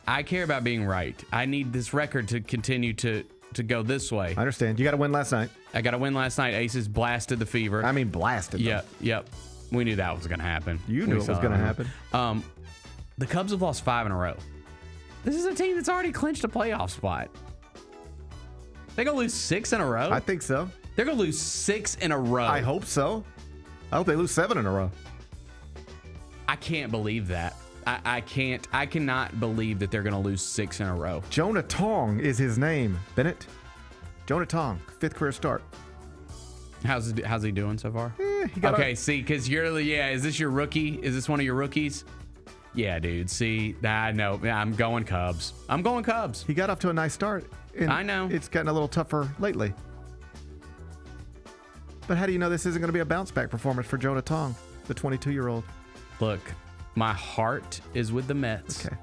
I care about being right. I need this record to continue to go this way. I understand. You got to win last night. I got to win last night. Aces blasted the Fever. I mean, blasted them. Yep. We knew that was going to happen. You knew it was going to happen. The Cubs have lost 5 in a row. This is a team that's already clinched a playoff spot. They're going to lose 6 in a row? I think so. They're going to lose 6 in a row. I hope so. I hope they lose 7 in a row. I can't believe that. I cannot believe that they're going to lose 6 in a row. Jonah Tong is his name, Bennett. Jonah Tong, 5th career start. How's he doing so far? See, because is this your rookie? Is this one of your rookies? Yeah, dude. See, I know. I'm going Cubs. He got off to a nice start. I know. It's gotten a little tougher lately. But how do you know this isn't going to be a bounce back performance for Jonah Tong, the 22-year-old? Look, my heart is with the Mets. Okay.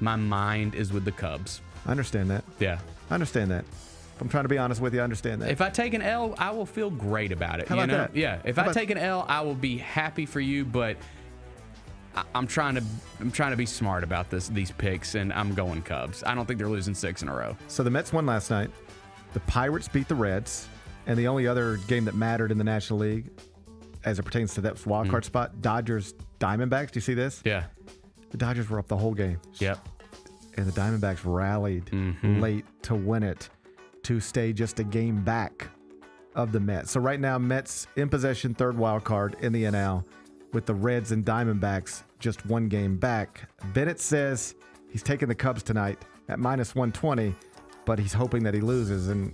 My mind is with the Cubs. I understand that. Yeah. I understand that. I'm trying to be honest with you. I understand that. If I take an L, I will feel great about it. How about that? Yeah. If I take an L, I will be happy for you, but I'm trying to be smart about these picks, and I'm going Cubs. I don't think they're losing 6 in a row. So the Mets won last night. The Pirates beat the Reds. And the only other game that mattered in the National League as it pertains to that wild card spot, Dodgers Diamondbacks. Do you see this? Yeah. The Dodgers were up the whole game. Yep. And the Diamondbacks rallied late to win it, to stay just a game back of the Mets. So right now, Mets in possession, 3rd wild card in the NL, with the Reds and Diamondbacks just 1 game back. Bennett says he's taking the Cubs tonight at -120, but he's hoping that he loses, and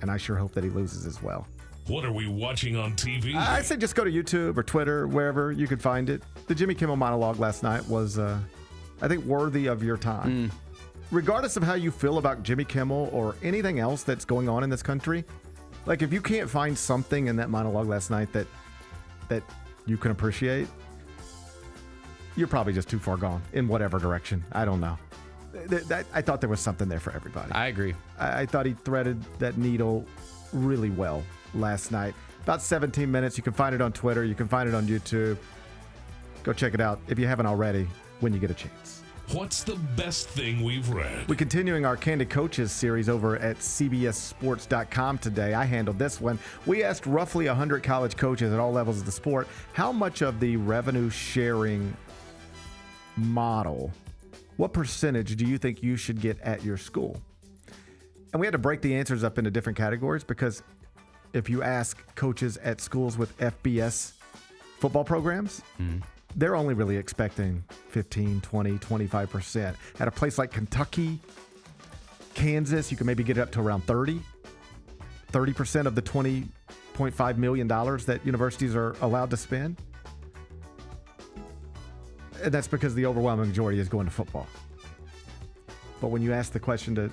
I sure hope that he loses as well. What are we watching on TV? I say just go to YouTube or Twitter, wherever you can find it. The Jimmy Kimmel monologue last night was, I think, worthy of your time. Regardless of how you feel about Jimmy Kimmel or anything else that's going on in this country, like if you can't find something in that monologue last night that you can appreciate, you're probably just too far gone in whatever direction. I don't know. I thought there was something there for everybody. I agree. I thought he threaded that needle really well last night. About 17 minutes. You can find it on Twitter. You can find it on YouTube. Go check it out if you haven't already when you get a chance. What's the best thing we've read? We're continuing our Candid Coaches series over at CBSSports.com today. I handled this one. We asked roughly 100 college coaches at all levels of the sport how much of the revenue sharing model, what percentage do you think you should get at your school? And we had to break the answers up into different categories because if you ask coaches at schools with FBS football programs, they're only really expecting 15, 20, 25%. At a place like Kentucky, Kansas, you can maybe get it up to around 30% of the $20.5 million that universities are allowed to spend. And that's because the overwhelming majority is going to football. But when you ask the question to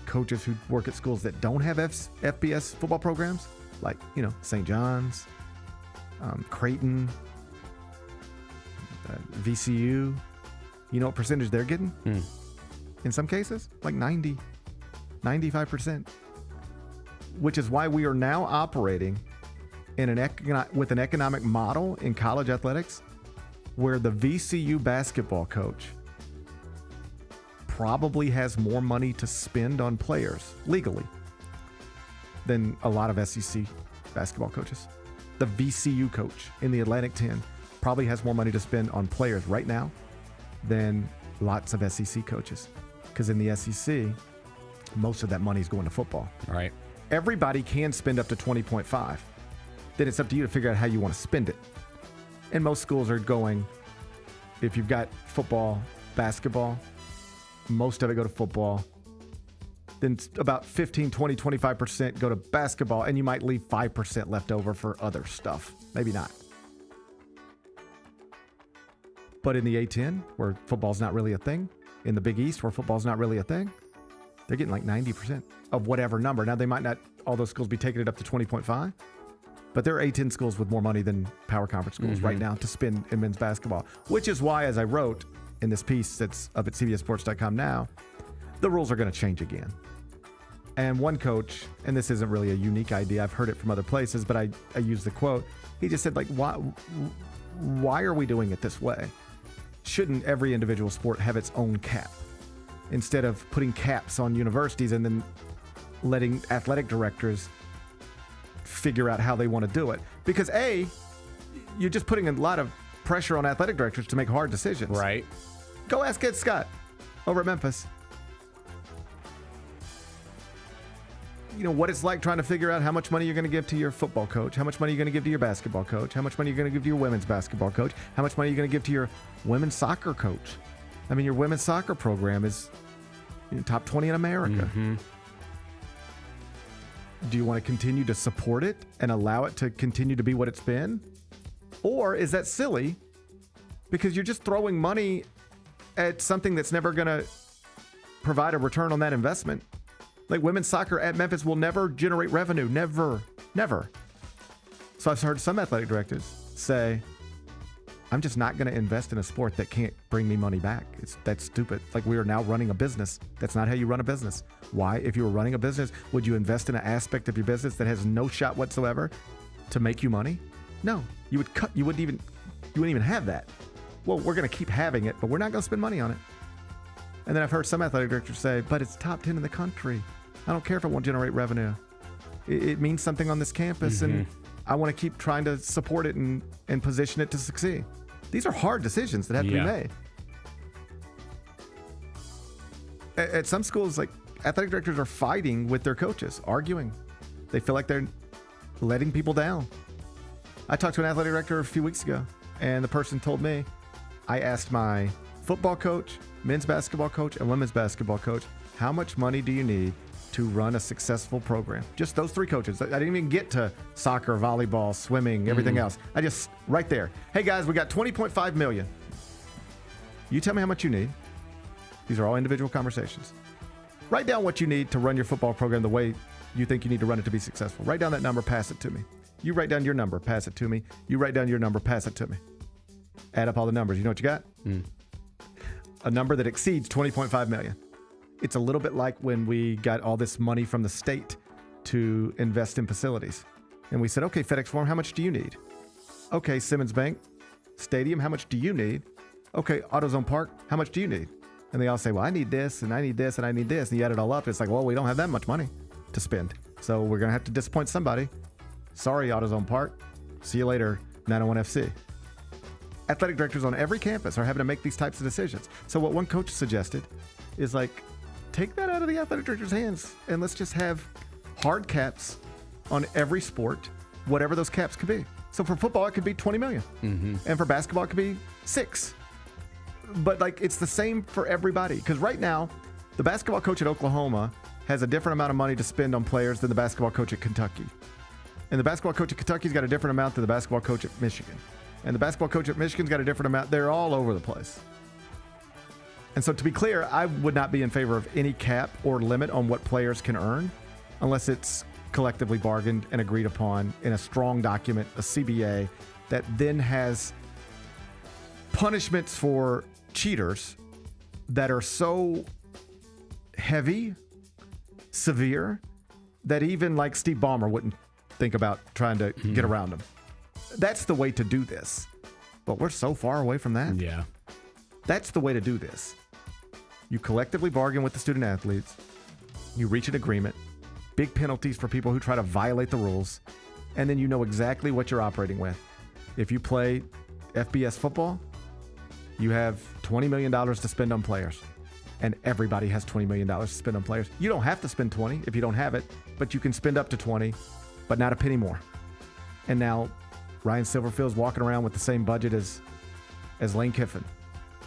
coaches who work at schools that don't have FBS football programs, like, St. John's, Creighton, VCU, you know what percentage they're getting? In some cases, like 90, 95%. Which is why we are now operating in with an economic model in college athletics where the VCU basketball coach probably has more money to spend on players legally than a lot of SEC basketball coaches. The VCU coach in the Atlantic 10 probably has more money to spend on players right now than lots of SEC coaches. Because in the SEC, most of that money is going to football. Right. Everybody can spend up to 20.5. Then it's up to you to figure out how you want to spend it. And most schools are going, if you've got football, basketball, most of it go to football. Then about 15, 20, 25% go to basketball, and you might leave 5% left over for other stuff. Maybe not. But in the A10, where football's not really a thing, in the Big East, where football's not really a thing, they're getting like 90% of whatever number. Now, they might not, all those schools, be taking it up to 20.5, but there are A10 schools with more money than power conference schools right now to spend in men's basketball, which is why, as I wrote in this piece that's up at CBSSports.com now, the rules are going to change again. And one coach, and this isn't really a unique idea, I've heard it from other places, but I use the quote. He just said, like, why are we doing it this way? Shouldn't every individual sport have its own cap? Instead of putting caps on universities and then letting athletic directors figure out how they want to do it. Because A, you're just putting a lot of pressure on athletic directors to make hard decisions. Right. Go ask Ed Scott over at Memphis. You know what it's like trying to figure out how much money you're going to give to your football coach, how much money you're going to give to your basketball coach, how much money you're going to give to your women's basketball coach, how much money you're going to give to your women's soccer coach. I mean, your women's soccer program is top 20 in America. Mm-hmm. Do you want to continue to support it and allow it to continue to be what it's been? Or is that silly because you're just throwing money at something that's never going to provide a return on that investment? Like women's soccer at Memphis will never generate revenue. Never. So I've heard some athletic directors say, I'm just not going to invest in a sport that can't bring me money back. That's stupid. Like, we are now running a business. That's not how you run a business. Why? If you were running a business, would you invest in an aspect of your business that has no shot whatsoever to make you money? No. You would cut. You wouldn't even have that. Well, we're going to keep having it, but we're not going to spend money on it. And then I've heard some athletic directors say, but it's top 10 in the country. I don't care if it won't generate revenue. It means something on this campus, and I want to keep trying to support it and position it to succeed. These are hard decisions that have to be made. At some schools, like, athletic directors are fighting with their coaches, arguing. They feel like they're letting people down. I talked to an athletic director a few weeks ago, and the person told me, I asked my football coach, men's basketball coach, and women's basketball coach, how much money do you need to run a successful program? Just those three coaches. I didn't even get to soccer, volleyball, swimming, everything else. I just, right there. Hey guys, we got $20.5 million. You tell me how much you need. These are all individual conversations. Write down what you need to run your football program the way you think you need to run it to be successful. Write down that number, pass it to me. You write down your number, pass it to me. You write down your number, pass it to me. Add up all the numbers. You know what you got? A number that exceeds $20.5 million. It's a little bit like when we got all this money from the state to invest in facilities. And we said, okay, FedEx Forum, how much do you need? Okay, Simmons Bank Stadium, how much do you need? Okay, AutoZone Park, how much do you need? And they all say, well, I need this, and I need this, and I need this. And you add it all up, it's like, well, we don't have that much money to spend. So we're going to have to disappoint somebody. Sorry, AutoZone Park. See you later, 901FC. Athletic directors on every campus are having to make these types of decisions. So what one coach suggested is, like, take that out of the athletic director's hands and let's just have hard caps on every sport, whatever those caps could be. So for football, it could be $20 million. And for basketball, it could be $6 million. But, like, it's the same for everybody. Because right now, the basketball coach at Oklahoma has a different amount of money to spend on players than the basketball coach at Kentucky. And the basketball coach at Kentucky's got a different amount than the basketball coach at Michigan. And the basketball coach at Michigan's got a different amount. They're all over the place. And so, to be clear, I would not be in favor of any cap or limit on what players can earn unless it's collectively bargained and agreed upon in a strong document, a CBA, that then has punishments for cheaters that are so heavy, severe, that even like Steve Ballmer wouldn't think about trying to get around them. That's the way to do this. But we're so far away from that. Yeah. That's the way to do this. You collectively bargain with the student athletes. You reach an agreement. Big penalties for people who try to violate the rules. And then you know exactly what you're operating with. If you play FBS football, you have $20 million to spend on players. And everybody has $20 million to spend on players. You don't have to spend 20 if you don't have it, but you can spend up to 20, but not a penny more. And now Ryan Silverfield's walking around with the same budget as Lane Kiffin,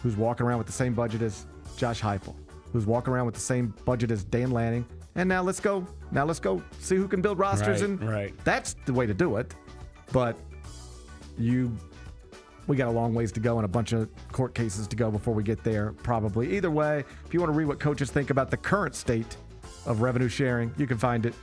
who's walking around with the same budget as Josh Heupel, who's walking around with the same budget as Dan Lanning. And now let's go see who can build rosters. That's the way to do it. But we got a long ways to go and a bunch of court cases to go before we get there, probably. Either way, if you want to read what coaches think about the current state of revenue sharing, you can find it.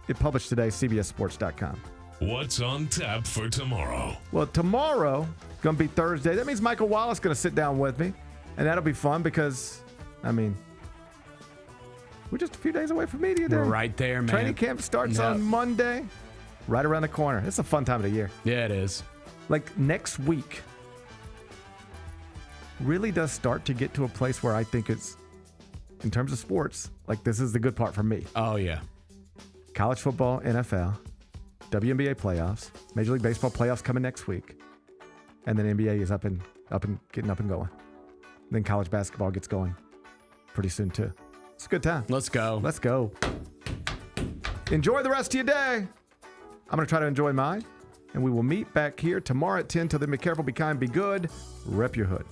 It published today, cbssports.com. What's on tap for tomorrow? Well, tomorrow, going to be Thursday. That means Michael Wallace is going to sit down with me, and that'll be fun because, I mean, We're just a few days away from media day. We're right there, man. Training camp starts on Monday. Right around the corner. It's a fun time of the year. Yeah, it is. Like next week really does start to get to a place where I think it's, in terms of sports, like this is the good part for me. Oh, yeah. College football, NFL, WNBA playoffs, Major League Baseball playoffs coming next week. And then NBA is up and getting up and going. Then college basketball gets going pretty soon too. It's a good time. Let's go. Let's go. Enjoy the rest of your day. I'm going to try to enjoy mine. And we will meet back here tomorrow at 10. Till then, be careful, be kind, be good. Rep your hood.